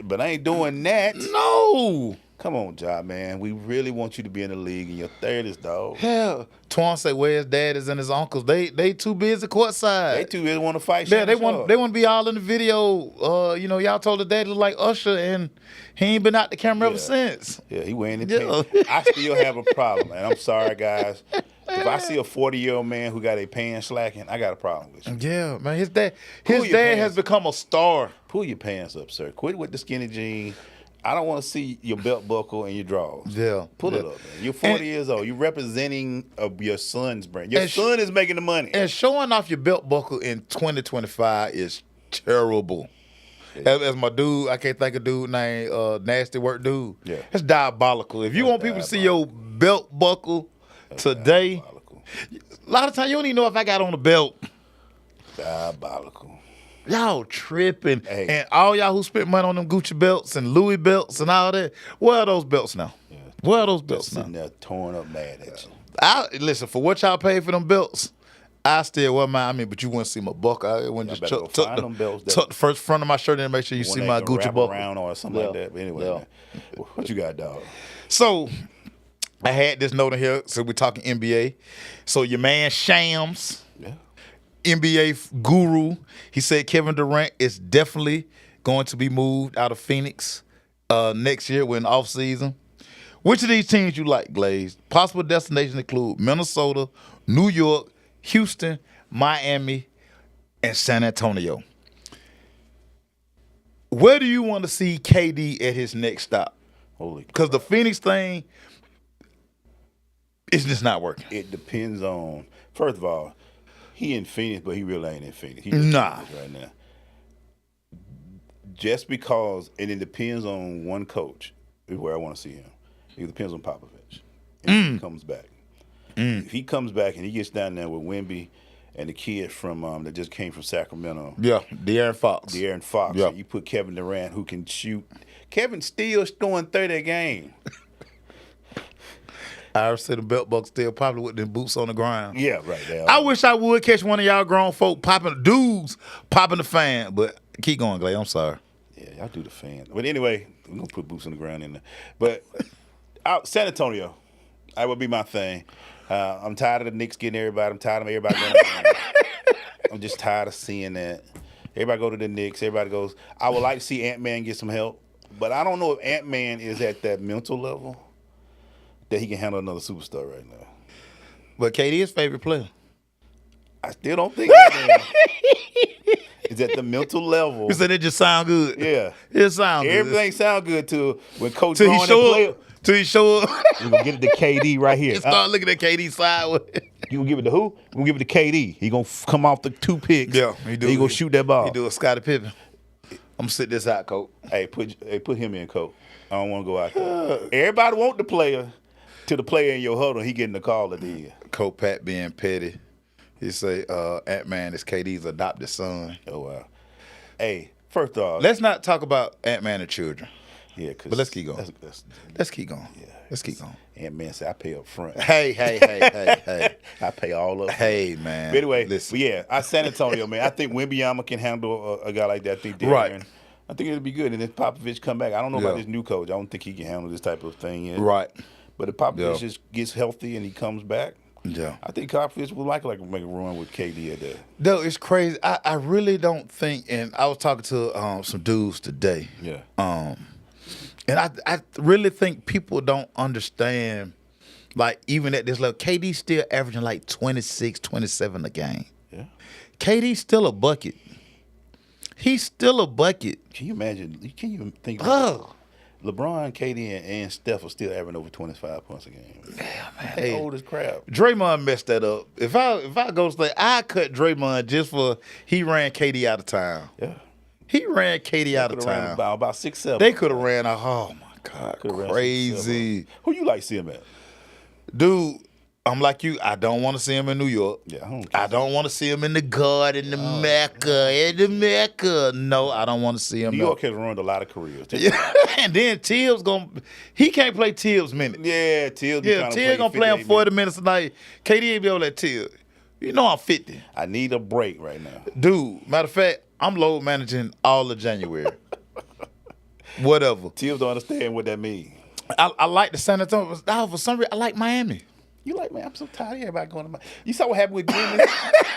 But I ain't doing that. No. Come on, Ja, man. We really want you to be in the league in your 30s, dog. Hell, Twan say where his daddies and his uncles. They too busy courtside. They too really want to fight. Yeah, they Shannon want to be all in the video. Y'all told the daddy look like Usher, and he ain't been out the camera ever since. Yeah, he wearing the Yeah. pants. I still have a problem, man. I'm sorry, guys. If I see a 40-year-old man who got a pants slacking, I got a problem with you. Yeah, man. His dad your has pants. become a star. Pull your pants up, sir. Quit with the skinny jeans. I don't want to see your belt buckle and your drawers. Yeah. Pull it up, man. You're 40 years old. You're representing your son's brand. Your son is making the money. And showing off your belt buckle in 2025 is terrible. As my dude, I can't think of dude named Nasty Work Dude. Yeah. It's diabolical. If you want people to see your belt buckle today, Diabolical. a lot of times you don't even know if I got on a belt. Diabolical. Y'all tripping. Hey. And all y'all who spent money on them Gucci belts and Louis belts and all that, where are those belts now? Yeah. Where are those belts Just now? sitting there torn up mad at you. Listen, for what y'all paid for them belts, I still wear mine. I mean, but you wouldn't see my buckle. I wouldn't just better go tuck find them belts that- the first front of my shirt in and make sure you see One my that can Gucci wrap buckle. around or something like that. But anyway, Yeah. man, what you got, dog? So I had this note in here. So we're talking NBA. So your man Shams, Yeah. NBA guru, he said Kevin Durant is definitely going to be moved out of Phoenix next year. We're in off season. Which of these teams you like, Glaze? Possible destinations include Minnesota, New York, Houston, Miami, and San Antonio. Where do you want to see KD at his next stop? Holy. Because the Phoenix thing is just not working. It depends on. First of all, he in Phoenix, but he really ain't in Phoenix. He just Nah. in Phoenix right now. Just because, and it depends on one coach is where I want to see him. It depends on Popovich. If he comes back. If he comes back and he gets down there with Wemby and the kid from that just came from Sacramento, Yeah, De'Aaron Fox. De'Aaron Fox, Yeah. and you put Kevin Durant who can shoot. Kevin still throwing 30 a game. I said the belt buck still probably with them boots on the ground. Yeah, right there. I wish I would catch one of y'all grown folk popping the fan, but keep going, Clay. I'm sorry. Yeah, y'all do the fan. But anyway, we're going to put boots on the ground in there. But out San Antonio, that would be my thing. I'm tired of the Knicks getting everybody. I'm tired of everybody going around. I'm just tired of seeing that. Everybody go to the Knicks. Everybody goes. I would like to see Ant-Man get some help. But I don't know if Ant-Man is at that mental level that he can handle another superstar right now. But KD is favorite player. I still don't think Ant-Man is at the mental level. You said it just sound good. Yeah. It sound good. Everything sound good till when Coach Till he Ron show play. up. Till he show up. We're going to get it to KD right here. And start looking at KD sideways. You going to give it to who? We're going to give it to KD. He going to come off the 2 picks. Yeah, he do. He going to shoot that ball. He do a Scottie Pippen. I'm going to sit this out, Coach. Hey, put him in, Coach. I don't want to go out there. Everybody want the player till the player in your huddle. He getting the call at the end. Coach Pat being petty. He say Ant-Man is KD's adopted son. Oh, wow. Hey, first off. Let's not talk about Ant-Man and children. Yeah, cause But let's keep going. Let's keep going. Yeah. Let's keep going. And man said I pay up front. Hey. I pay all up. Hey, man. But anyway, listen. but yeah, San Antonio, man. I think Wembanyama can handle a guy like that. I think Darren, Right. I think it'll be good. And if Popovich come back, I don't know about Yeah. this new coach. I don't think he can handle this type of thing yet. Right. But if Popovich Yeah. just gets healthy and he comes back, Yeah. I think Popovich would like make a run with KD at that. No, it's crazy. I really don't think, and I was talking to some dudes today. Yeah. And I really think people don't understand, like, even at this level, KD's still averaging like 26, 27 a game. Yeah. KD's still a bucket. He's still a bucket. Can you imagine? Can you think? Oh. LeBron, KD, and Steph are still averaging over 25 points a game. Yeah, man. They old as crap. Draymond messed that up. If I go to say, I cut Draymond just for he ran KD out of town. Yeah. He ran KD out of Could've ran town. about 6-7. They could have ran a, oh my God, Could've ran crazy. 6-7. Who you like see him at? Dude, I'm like you. I don't want to see him in New York. Yeah, I don't want to see him in the Garden, the Mecca. No, I don't want to see him. New York has ruined a lot of careers. Yeah. And then Tibbs he can't play Tibbs minutes. Yeah, Tibbs. Yeah, Tibbs gonna play him 40 minutes a night. KD ain't be able to let Tibbs. You know I'm 50. I need a break right now. Dude, matter of fact, I'm load managing all of January. Whatever. Tibbs don't understand what that means. I like the San Antonio. For some reason, I like Miami. You like, man, I'm so tired of everybody going to my. You saw what happened with Jimmy?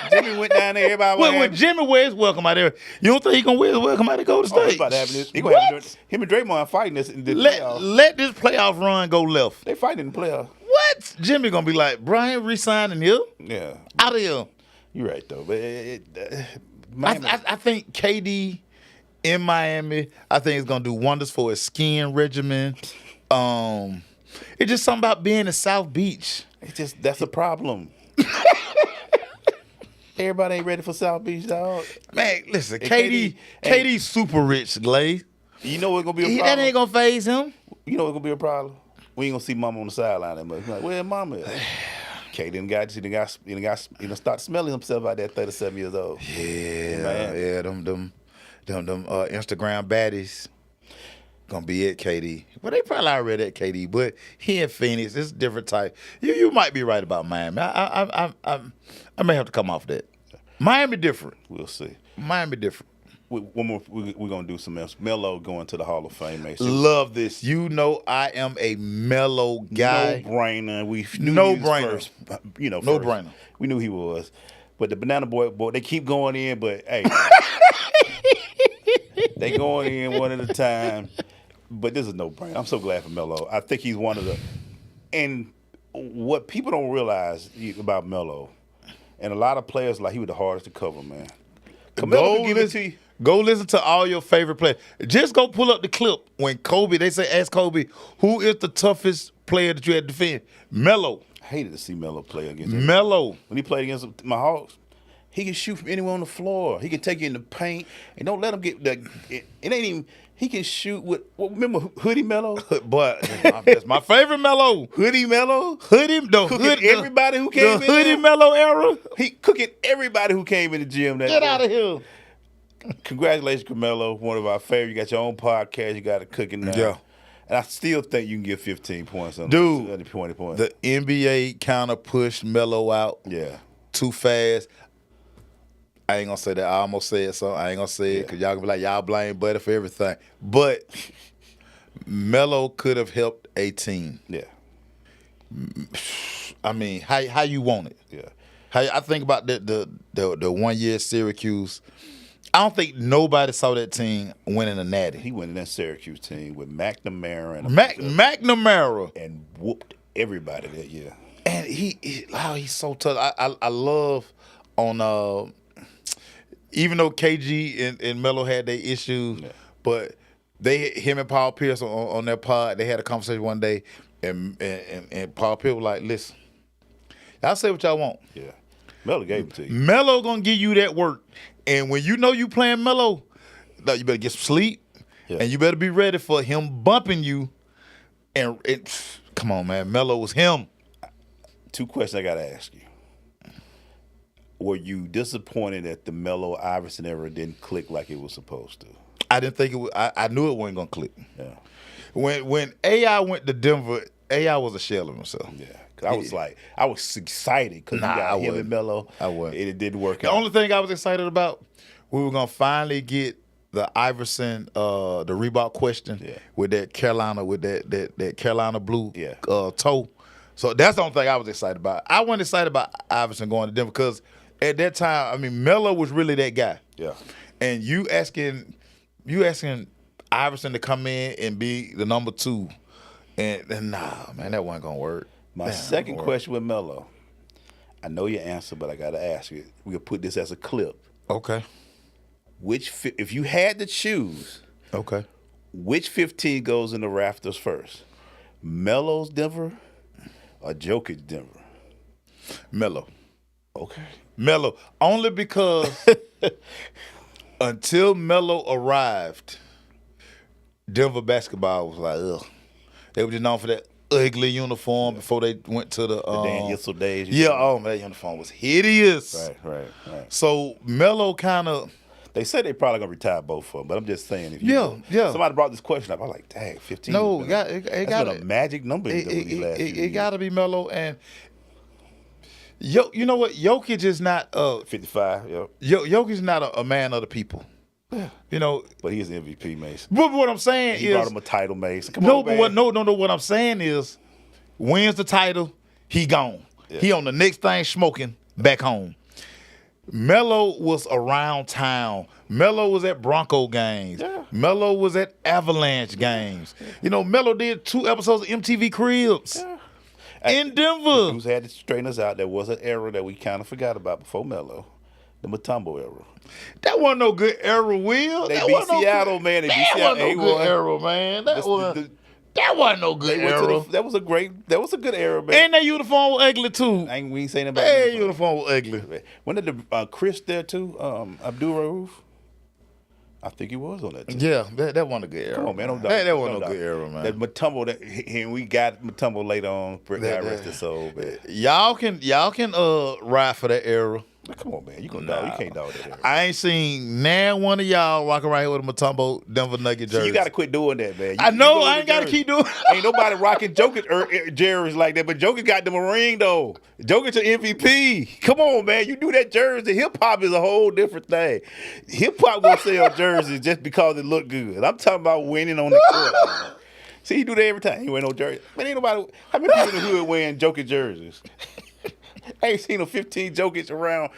Jimmy went down there, everybody Well, when Jimmy wears welcome out there, you don't think he gonna wear his welcome out to go to Oh, it's state? about to happen. He gonna have to do it. Him and Draymond fighting this in the playoffs. Let this playoff run go left. They fighting in the playoffs. What? Jimmy gonna be like, Brian resigning here? Yeah. Out of here. You're right, though. But I think KD in Miami, I think it's gonna do wonders for his skiing regimen. It's just something about being in South Beach. that's a problem. Everybody ain't ready for South Beach, dog. Man, listen, And KD's super rich, Glaze. You know what's gonna be a problem? That ain't gonna phase him. You know what's gonna be a problem? We ain't gonna see Mama on the sideline that much. Like, where Mama at? K done start smelling himself out there 37 years old. Yeah, them Instagram baddies gonna be at KD. Well, they probably already at KD, but he in Phoenix, it's a different type. You might be right about Miami. I may have to come off that. Miami different. We'll see. Miami different. One more. We're gonna do some else. Melo going to the Hall of Fame, man. Love this. You know I am a Melo guy. No brainer. We knew No he was brainer. first. You know, No first. brainer. We knew he was. But the Banana Boy, they keep going in. But hey, they going in one at a time. But this is no brainer. I'm so glad for Melo. I think he's one of the. And what people don't realize about Melo, and a lot of players like he was the hardest to cover, man. Melo can give it to you. Go listen to all your favorite players. Just go pull up the clip when Kobe, they say, ask Kobe, who is the toughest player that you had to defend? Melo. I hated to see Melo play against Melo. When he played against my Hawks, he can shoot from anywhere on the floor. He can take you in the paint, and don't let him get that. It ain't even. He can shoot with. Well, remember Hoodie Melo? But that's my favorite Melo. Hoodie Melo. Everybody who came in the Hoodie there. Melo era. He cooking everybody who came in the gym. Get out of here. Congratulations, Carmelo. One of our favorites. You got your own podcast. You got it cooking now. Yeah. And I still think you can get 15 points on Dude, 20 points. The NBA kind of pushed Melo out Yeah. too fast. I ain't gonna say that. I almost said something. I ain't gonna say it because y'all gonna be like, y'all blame Buddy for everything. But Melo could have helped a team. Yeah. I mean, how you want it? Yeah. I think about the 1 year at Syracuse. I don't think nobody saw that team winning a natty. He went in that Syracuse team with McNamara and McNamara and whooped everybody that year. and he's so tough. I love on even though KG and Melo had their issues, but him and Paul Pierce on their pod, they had a conversation one day, and Paul Pierce was like, "Listen, y'all say what y'all want. Yeah, Melo gave it to you. Melo gonna give you that work, and when you know you playing Melo, you better get some sleep, and you better be ready for him bumping you. And come on, man, Melo was him. 2 questions I gotta ask you. Were you disappointed that the Melo Iverson era didn't click like it was supposed to? I didn't think it would. I knew it wasn't gonna click. Yeah. When AI went to Denver, AI was a shell of himself. Yeah. 'Cause I was excited because Nah, we I got him wasn't. and Melo. I wasn't. It didn't work The out. only thing I was excited about, we were gonna finally get the Iverson, the Reebok question with that Carolina, with that Carolina blue toe. So that's the only thing I was excited about. I wasn't excited about Iverson going to Denver because at that time, I mean, Melo was really that guy. Yeah. And you asking Iverson to come in and be the number 2, and nah, man, that wasn't gonna work. My second question with Melo, I know your answer, but I got to ask you. We could put this as a clip. Okay. If you had to choose, Okay. which 15 goes in the rafters first? Melo's Denver or Jokic Denver? Melo. Okay. Melo. Only because until Melo arrived, Denver basketball was like, ugh. They were just known for that ugly uniform before they went to the Dan Yissel days. Yeah, oh man, that uniform was hideous. Right. So Melo kind of. They said they probably gonna retire both of them, but I'm just saying. If somebody brought this question up, I'm like, dang, 15. No, it got a magic number. It got to be Melo, and you know what? Jokic is not 55. Yep. Jokic is not a man of the people. You know, but he's the MVP, Mason. But what I'm saying he is, brought him a title, Mason. Come on, man. What I'm saying is, wins the title, he gone. Yeah. He on the next thing smoking back home. Melo was around town. Melo was at Bronco games. Yeah. Melo was at Avalanche games. Yeah. You know, Melo did 2 episodes of MTV Cribs in Denver. Who's had to straighten us out? There was an era that we kind of forgot about before Melo. The Mutombo era. That wasn't no good era, Will. They beat Seattle, man. They beat Seattle. That wasn't no good era, man. That wasn't no good era. That was a good era, man. And that uniform was ugly, too. We ain't saying about that uniform was ugly. When did the Chris there, too? Abdul Rauf? I think he was on that team. Yeah, that wasn't a good era. Come on, man. That wasn't no good era, man. That Mutombo, and we got Mutombo later on. God rest his soul, man. Y'all can ride for that era. Come on, man. You can't dog that era. I ain't seen now one of y'all walking around here with a Mutombo Denver Nugget jersey. You got to quit doing that, man. I know. I ain't got to keep doing it. Ain't nobody rocking Jokic jerseys like that, but Jokic got them a ring, though. Jokic's an MVP. Come on, man. You do that jersey. Hip-hop is a whole different thing. Hip-hop will sell jerseys just because it look good. I'm talking about winning on the court. See, he do that every time. He wear no jersey. Man, ain't nobody. How many people in the hood wearing Jokic jerseys? I ain't seen no 15 Jokic around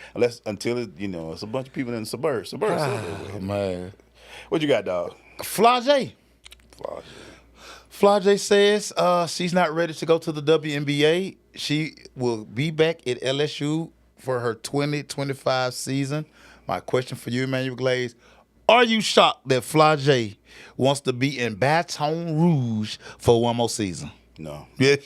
until it's a bunch of people in the suburbs. Man. What you got, dog? Flage says she's not ready to go to the WNBA. She will be back at LSU for her 2025 season. My question for you, Emmanuel GLAZE, are you shocked that Flage wants to be in Baton Rouge for one more season? No. Yeah.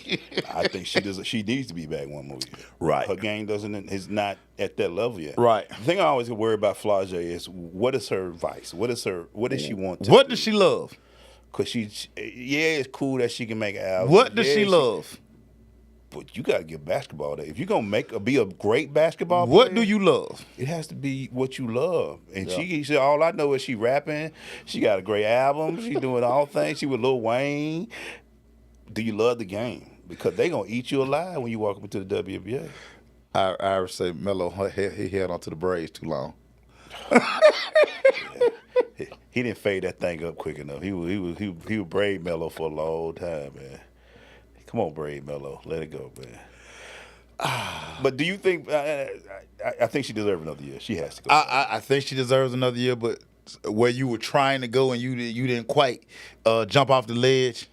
I think she needs to be back one more year. Right. Her game is not at that level yet. Right. The thing I always worry about Flage is what is her vice? What does she want to What do? does she love? Because it's cool that she can make albums. What does she love? But you got to give basketball that. If you're going to be a great basketball player. What do you love? It has to be what you love. And she said, all I know is she rapping. She got a great album. She doing all things. She with Lil Wayne. Do you love the game? Because they going to eat you alive when you walk up into the WNBA. I would say Melo, he held on to the Braves too long. He didn't fade that thing up quick enough. He was Brave Melo for a long time, man. Come on, Brave Melo. Let it go, man. But do you think I think she deserves another year. She has to go. I think she deserves another year, but where you were trying to go and you didn't quite jump off the ledge,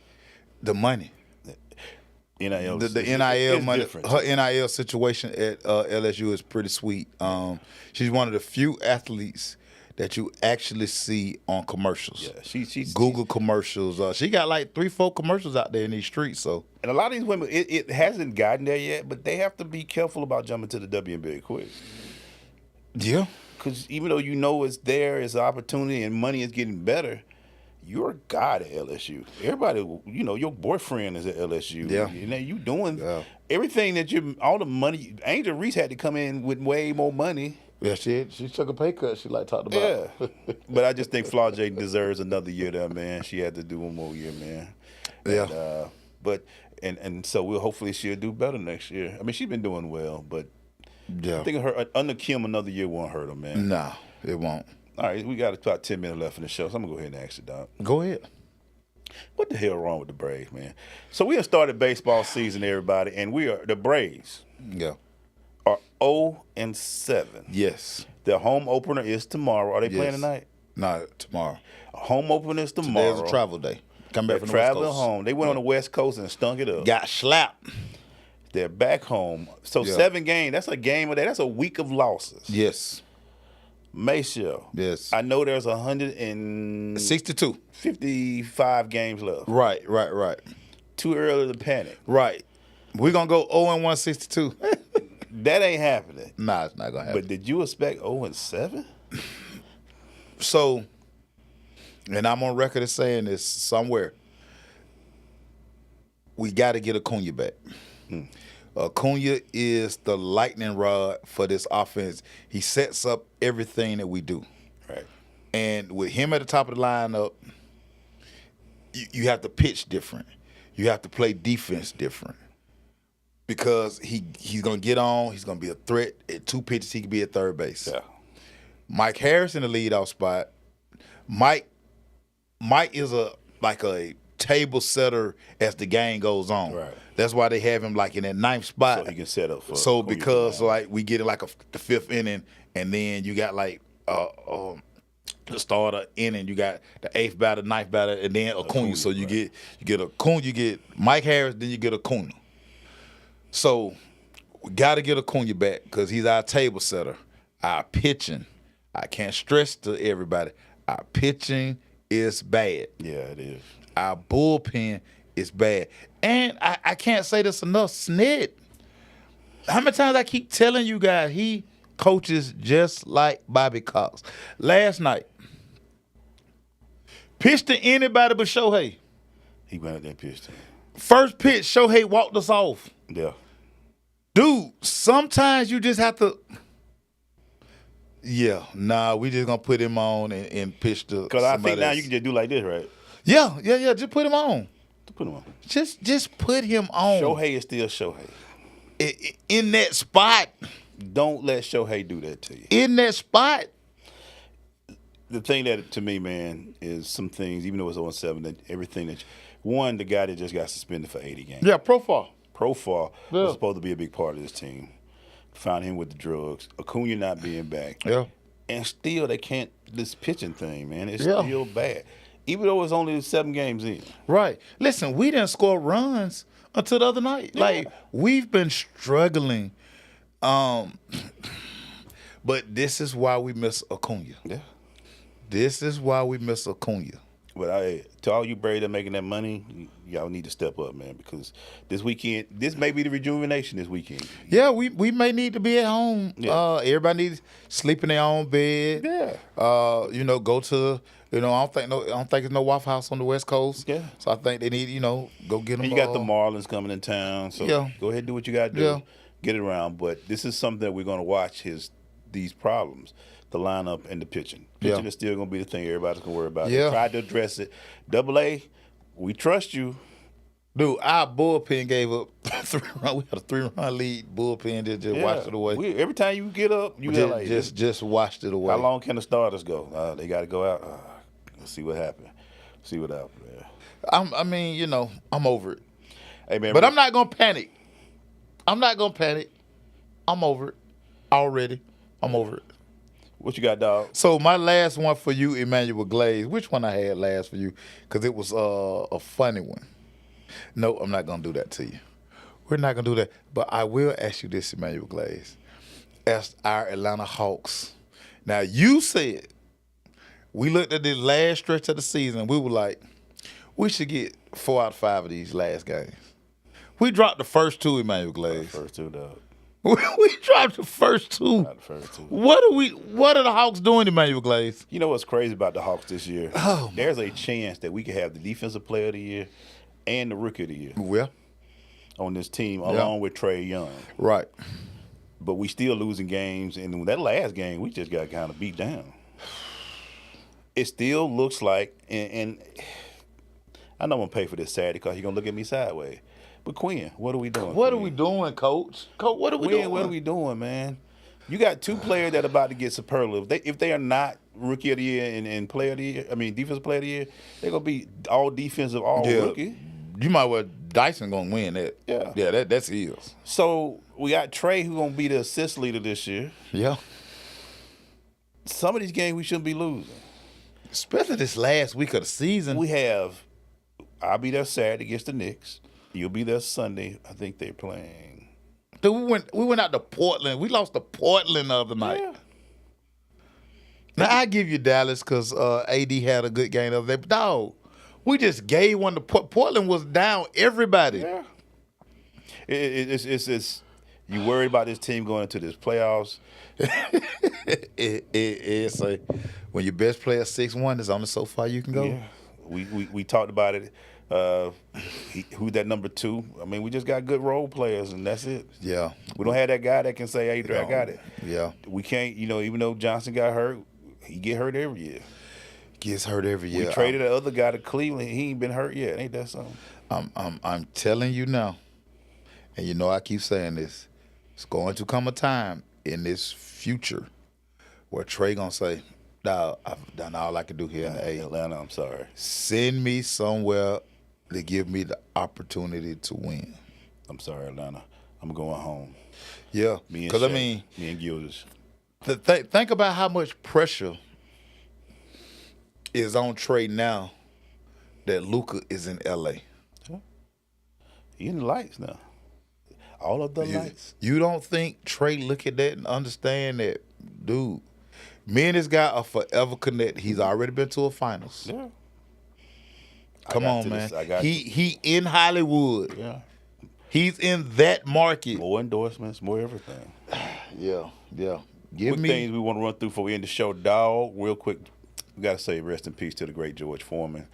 the money. NIL, the NIL money, different. her NIL situation at LSU is pretty sweet. She's one of the few athletes that you actually see on commercials. Yeah, she's Google commercials. She got like 3-4 commercials out there in these streets. So, and a lot of these women, it hasn't gotten there yet, but they have to be careful about jumping to the WNBA quick. Yeah, because even though it's there, it's an opportunity, and money is getting better. You're a god at LSU. Everybody, your boyfriend is at LSU. Yeah. You doing everything that all the money. Angel Reese had to come in with way more money. Yeah, she took a pay cut. She talked about. Yeah. But I just think Flau'jae deserves another year there, man. She had to do one more year, man. Yeah. And so hopefully she'll do better next year. I mean, she's been doing well, but Yeah. I think her under Kim another year won't hurt her, man. No, it won't. All right, we got about 10 minutes left in the show, so I'm gonna go ahead and ask you, Doc. Go ahead. What the hell wrong with the Braves, man? So we have started baseball season, everybody, and the Braves Yeah. are 0-7. Yes. Their home opener is tomorrow. Are they playing Yes. tonight? No, tomorrow. Home opener is tomorrow. Today's a travel day. Come They're back from the West traveling Coast. home. They went on the West Coast and stunk it up. Got slapped. They're back home. So Yeah. 7 games. That's a game a day. That's a week of losses. Yes. MACEO. Yes. I know there's 155 62. games left. Right. Too early to panic. Right. We're going to go 0-1 62. That ain't happening. Nah, it's not going to happen. But did you expect 0-7? So, and I'm on record as saying this somewhere, we got to get Acuna back. Acuna is the lightning rod for this offense. He sets up everything that we do. Right. And with him at the top of the lineup, you have to pitch different. You have to play defense different. Because he's going to get on. He's going to be a threat. At 2 pitches, he could be at third base. Yeah. Mike Harris in the leadoff spot. Mike is a table setter as the game goes on. Right. That's why they have him in that 9th spot. So he can set up for. So Acuna because tomorrow. we get it the 5th inning, and then you got the starter inning, you got the 8th batter, 9th batter, and then Acuna. So you right. get Acuna, you get Mike Harris, then you get Acuna. So we got to get Acuna back because he's our table setter. Our pitching, I can't stress to everybody, our pitching is bad. Yeah, it is. Our bullpen is bad. And I can't say this enough, Snit. How many times I keep telling you guys, he coaches just like Bobby Cox. Last night, pitched to anybody but Shohei. He went out there and pitched him. First pitch, Shohei walked us off. Yeah. Dude, sometimes you just have to. Yeah, we just gonna put him on and pitch to. Because I think now else. you can just do like this, right? Yeah. Just put him on. Put him on. Just put him on. Shohei is still Shohei. In that spot. Don't let Shohei do that to you. In that spot. The thing that, to me, man, is some things, even though it's 0-7, that everything that one, the guy that just got suspended for 80 games. Yeah, Profar. Profar Yeah. was supposed to be a big part of this team. Found him with the drugs. Acuna not being back. Yeah. And still, they can't, this pitching thing, man, it's Yeah. still bad. Even though it's only 7 games in. Right. Listen, we didn't score runs until the other night. Yeah. We've been struggling. But this is why we miss Acuna. Yeah. This is why we miss Acuna. But to all you Braves that are making that money, y'all need to step up, man, because this weekend, this may be the rejuvenation this weekend. Yeah, we may need to be at home. Yeah. Everybody needs to sleep in their own bed. Yeah. Go to I don't think there's no Waffle House on the West Coast. Yeah. So I think they need, go get them. And you got the Marlins coming in town, so Yeah. go ahead and do what you got to do. Yeah. Get it around. But this is something that we're going to watch these problems, the lineup and the pitching. Pitching Yeah. is still going to be the thing everybody's going to worry about. Yeah. They tried to address it. AA, we trust you. Dude, our bullpen gave up 3 runs. We had a 3-run lead. Bullpen just washed it away. Every time you get up, you got like just washed it away. how long can the starters go? They got to go out. Let's see what happened. See what happened. Yeah. I'm over it. Hey man, But I'm not gonna panic. I'm over it already. I'm over it. what you got, dog? So my last one for you, Emmanuel Glaze. Which one I had last for you? Because it was a funny one. No, I'm not gonna do that to you. We're not gonna do that. But I will ask you this, Emmanuel Glaze. As our Atlanta Hawks. Now you said we looked at the last stretch of the season. We were like, we should get 4 out of 5 of these last games. We dropped the first 2, Emmanuel Glaze. First 2, dog. We dropped the first 2. Not the first 2. What are the Hawks doing, Emmanuel Glaze? You know what's crazy about the Hawks this year? Oh, There's a chance that we could have the defensive player of the year and the rookie of the year Well, on this team, along with Trey Young. right. but we still losing games. And that last game, we just got kind of beat down. It still looks like, and I know I'm going to pay for this Saturday because he's going to look at me sideways. But Quinn, what are we doing? What are Quinn? we doing, Coach? Coach, what are we Quinn, doing? what are we doing, man? You got two players that are about to get superlative. If they are not rookie of the year and player of the year, defensive player of the year, they're going to be all defensive, all rookie. You might well Dyson gonna win that. Yeah. Yeah, that's his. So we got Trey who's gonna be the assist leader this year. Yeah. Some of these games we shouldn't be losing. Especially this last week of the season. I'll be there Saturday against the Knicks. You'll be there Sunday. I think they're playing. Dude, we went out to Portland. We lost to Portland the other night. Yeah. Now I give you Dallas because AD had a good game the other day. But dog, we just gave one to Portland was down everybody. Yeah. It's you worried about this team going into this playoffs. It's when your best player 6'1", there's only so far you can go. Yeah. We talked about it. Who's that number 2? I mean, we just got good role players, and that's it. Yeah. We don't have that guy that can say, "Hey, I got it." Yeah. We can't, even though Johnson got hurt, he get hurt every year. Gets hurt every year. We traded the other guy to Cleveland. He ain't been hurt yet. Ain't that something? I'm telling you now, and I keep saying this. It's going to come a time in this future where Trey gonna say, "Dawg, I've done all I can do here in the A. Atlanta, I'm sorry. Send me somewhere to give me the opportunity to win." I'm sorry, Atlanta. I'm going home. Yeah, because me and Gilders. Think about how much pressure is on Trey now that Luka is in LA. He in the lights now. All of the lights. You don't think Trey look at that and understand that, dude, me and this guy are forever connected. He's already been to a finals. Yeah. Come on, man. He in Hollywood. Yeah. He's in that market. More endorsements, more everything. Yeah. Quick things we want to run through before we end the show, dog. Real quick, we got to say rest in peace to the great George Foreman.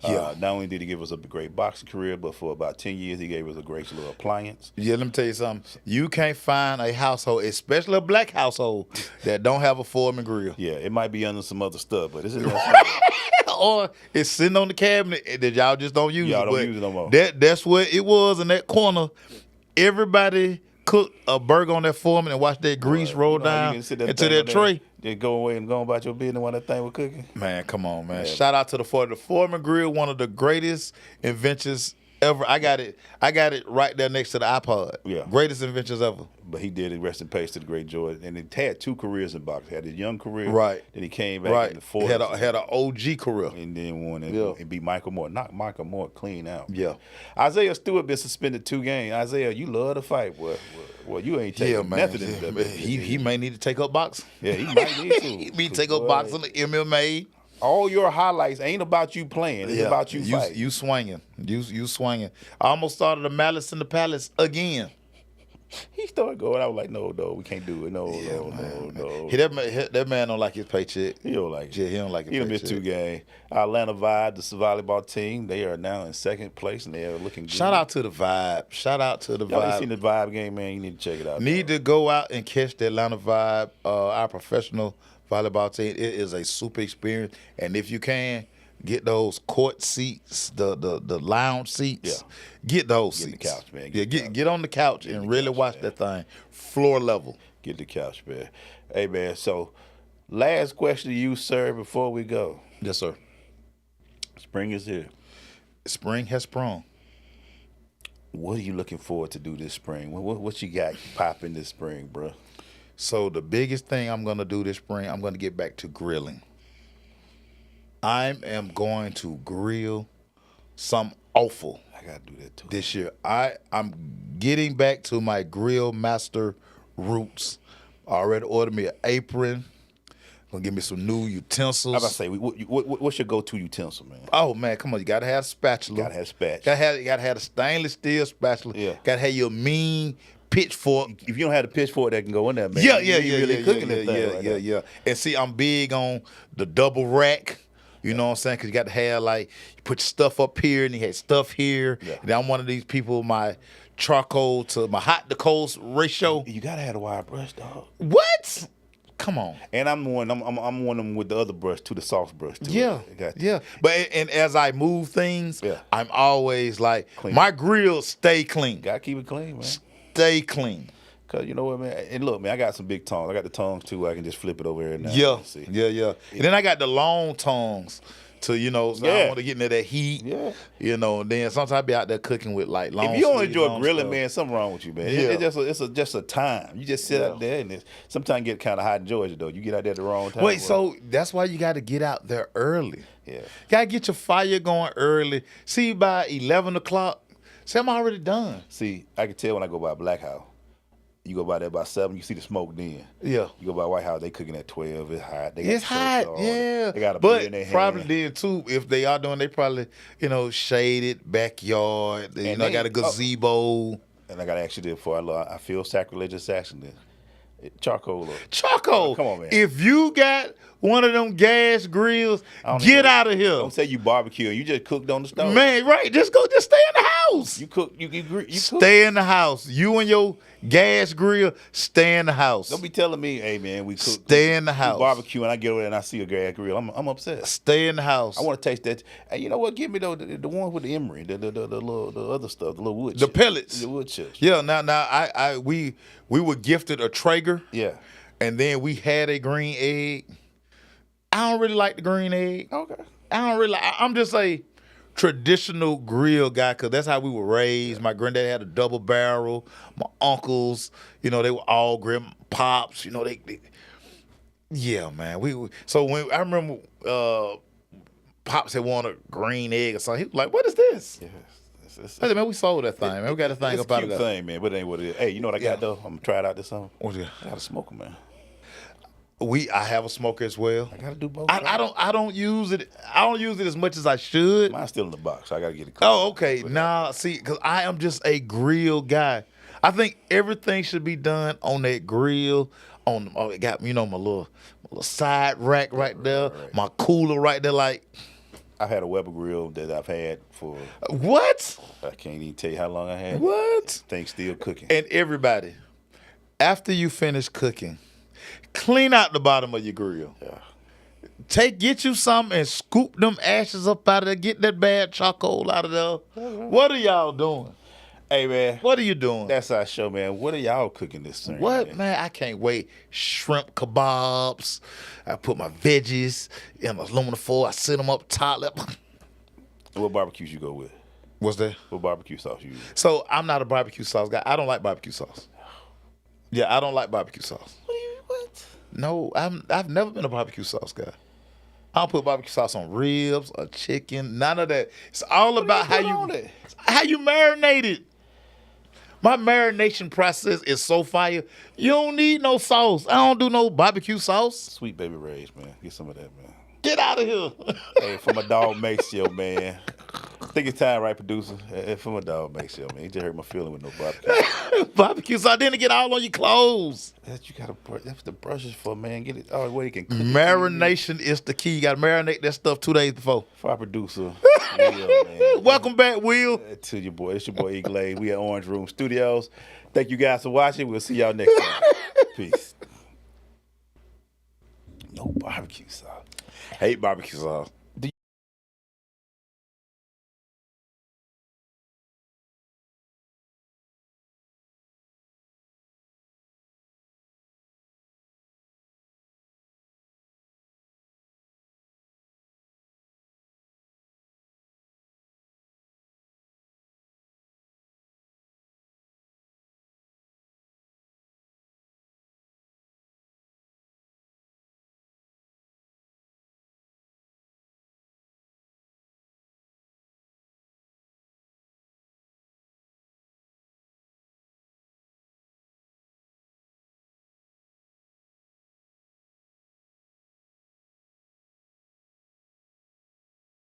Yeah. Not only did he give us a great boxing career, but for about 10 years, he gave us a great little appliance. Yeah, let me tell you something. You can't find a household, especially a black household, that don't have a Foreman grill. Yeah, it might be under some other stuff, but this is Or it's sitting on the cabinet that y'all just don't use. Y'all don't use it no more. That's what it was in that corner. Everybody cooked a burger on that Foreman and watched that grease roll down into that tray. Just go away and go about your business while that thing was cooking. Man, come on, man. Yeah. Shout out to the Foreman grill, one of the greatest inventions ever. I got it right there next to the iPod. Yeah. Greatest inventions ever. But he did it, rest in peace to the great George. And he had 2 careers in boxing. He had his young career. Right. Then he came back in the 40s. Had an OG career. And then won and beat Michael Moore. Knocked Michael Moore clean out. Yeah. Isaiah Stewart been suspended 2 games. Isaiah, you love to fight. Well, you ain't taking nothing in the He may need to take up boxing. Yeah, he might need to. He may take up boxing, MMA. All your highlights ain't about you playing. It's about you fighting. You swinging. You swinging. I almost started a Malice in the Palace again. He started going. I was like, no, we can't do it. No. That man don't like his paycheck. He don't like it. Yeah, he don't like his paycheck. He missed 2 games. Atlanta Vibe, the volleyball team, they are now in 2nd place, and they are looking good. Shout out to the Vibe. Y'all ain't seen the Vibe game, man. You need to check it out. Need to go out and catch the Atlanta Vibe, our professional volleyball team. It is a super experience, and if you can, get those court seats, the lounge seats. Yeah. Get those seats. Get the couch, man. Get on the couch and really watch that thing. Floor level. Get the couch, man. Hey, man, so last question to you, sir, before we go. Yes, sir. Spring is here. Spring has sprung. What are you looking forward to do this spring? What you got popping this spring, bro? So the biggest thing I'm going to do this spring, I'm going to get back to grilling. I am going to grill some awful. I got to do that too. This year. I'm getting back to my grill master roots. I already ordered me an apron. Gonna give me some new utensils. I was about to say, what's your go-to utensil, man? Oh man, come on! You gotta have a spatula. Gotta have spatula. You gotta have a stainless steel spatula. Yeah. Gotta have your mean pitchfork. If you don't have the pitchfork that can go in there, man. Yeah. Cooking that thing right now. And see, I'm big on the double rack. You know what I'm saying? Because you got to have, like, you put your stuff up here and you had stuff here. Yeah. And I'm one of these people, my charcoal to my hot to cold ratio. You gotta have the wire brush, dog. What? Come on. And I'm one of them with the other brush too, the soft brush too. Yeah, yeah. But and as I move things, Yeah. I'm always like, Clean. my grill stay clean. Gotta keep it clean, man. Stay clean. Cause you know what, man. And look, man, I got some big tongs. I got the tongs too. Where I can just flip it over here and now. Yeah, See. yeah. And then I got the long tongs to, you know, so I Yeah. don't want to get into that heat. Yeah. You know, and then sometimes I be out there cooking with like long. If you don't sleeve, enjoy long grilling, stuff. man, something wrong with you, man. Yeah. It's just a time. You just sit out there, and sometimes get kind of hot in Georgia though. You get out there at the wrong time. Wait, so that's why you got to get out there early. Yeah. Got to get your fire going early. See, by 11 o'clock, see, I'm already done. See, I can tell when I go by Black House. You go by there by 7, you see the smoke then. Yeah. You go by White House, they cooking at 12. It's hot. They got It's hot, shirts on. yeah. They got a beer in their But hand. probably then too, if they are doing, they probably, you know, shaded backyard. You And know, they- got a gazebo. And I got to ask you this before I feel sacrilegious action this. Charcoal. Charcoal. Come on, man. If you got one of them gas grills, I don't get even- out of here. Don't say you barbecue. You just cooked on the stove. Man, right. Just stay in the house. You cook. You cook. Stay in the house. You and your gas grill, stay in the house. Don't be telling me, hey man, we cook. Stay in the house. Barbecue, and I get over there and I see a gas grill. I'm upset. Stay in the house. I want to taste that. And you know what? Give me the one with the emery, the other stuff, the little wood. The chips. pellets. The wood chips. Yeah, now we were gifted a Traeger. Yeah. And then we had a green egg. I don't really like the green egg. Okay. I don't really. I'm just a traditional grill guy because that's how we were raised. My granddad had a double barrel. My uncles, you know, they were all grill. Pops, you know, they yeah, man. So when I remember Pops had wanted a green egg or something, he was like, "What is this?" Yeah. I said, "Man, we sold that thing. Man, we got the thing It's up a out of cute there." thing, man, but it ain't what it is. Hey, you know what I got though? I'm gonna try it out this summer. What's it? I got a smoker, man. I have a smoker as well. I gotta do both. I don't use it. I don't use it as much as I should. Mine's still in the box, so I gotta get it clean. Oh, okay. Nah, see, because I am just a grill guy. I think everything should be done on that grill. It got, you know, my little side rack right there, Right. my cooler right there. Like, I've had a Weber grill that I've had for what? I can't even tell you how long I had. What? Things still cooking. And everybody, after you finish cooking, clean out the bottom of your grill. Yeah. Get you some and scoop them ashes up out of there. Get that bad charcoal out of there. What are y'all doing? Hey man, What are you doing? that's our show, man. What are y'all cooking this thing? What, man? I can't wait. Shrimp kebabs. I put my veggies in aluminum foil. I sit them up top. What barbecues you go with? What's that? What barbecue sauce you use? So I'm not a barbecue sauce guy. I don't like barbecue sauce. Yeah, I don't like barbecue sauce. What? No, I've never been a barbecue sauce guy. I don't put barbecue sauce on ribs or chicken. None of that. It's all about how put on it? you marinate it. My marination process is so fire. You don't need no sauce. I don't do no barbecue sauce. Sweet Baby Ray's, man. Get some of that, man. Get out of here. Hey, for my dog MACEO, man. I think it's time, right, producer? For my dog MACEO, man. He just hurt my feeling with no barbecue. Barbecue sauce, then to get all on your clothes. That's what the brush is for, man. Get it all the way you can cook it. Marination is the key. You got to marinate that stuff 2 days before. For our producer, Will, man. Welcome back, Will. To your boy. It's your boy GLAZE. We at Orange Room Studios. Thank you guys for watching. We'll see y'all next time. Peace. No barbecue sauce. Hate barbecue sauce.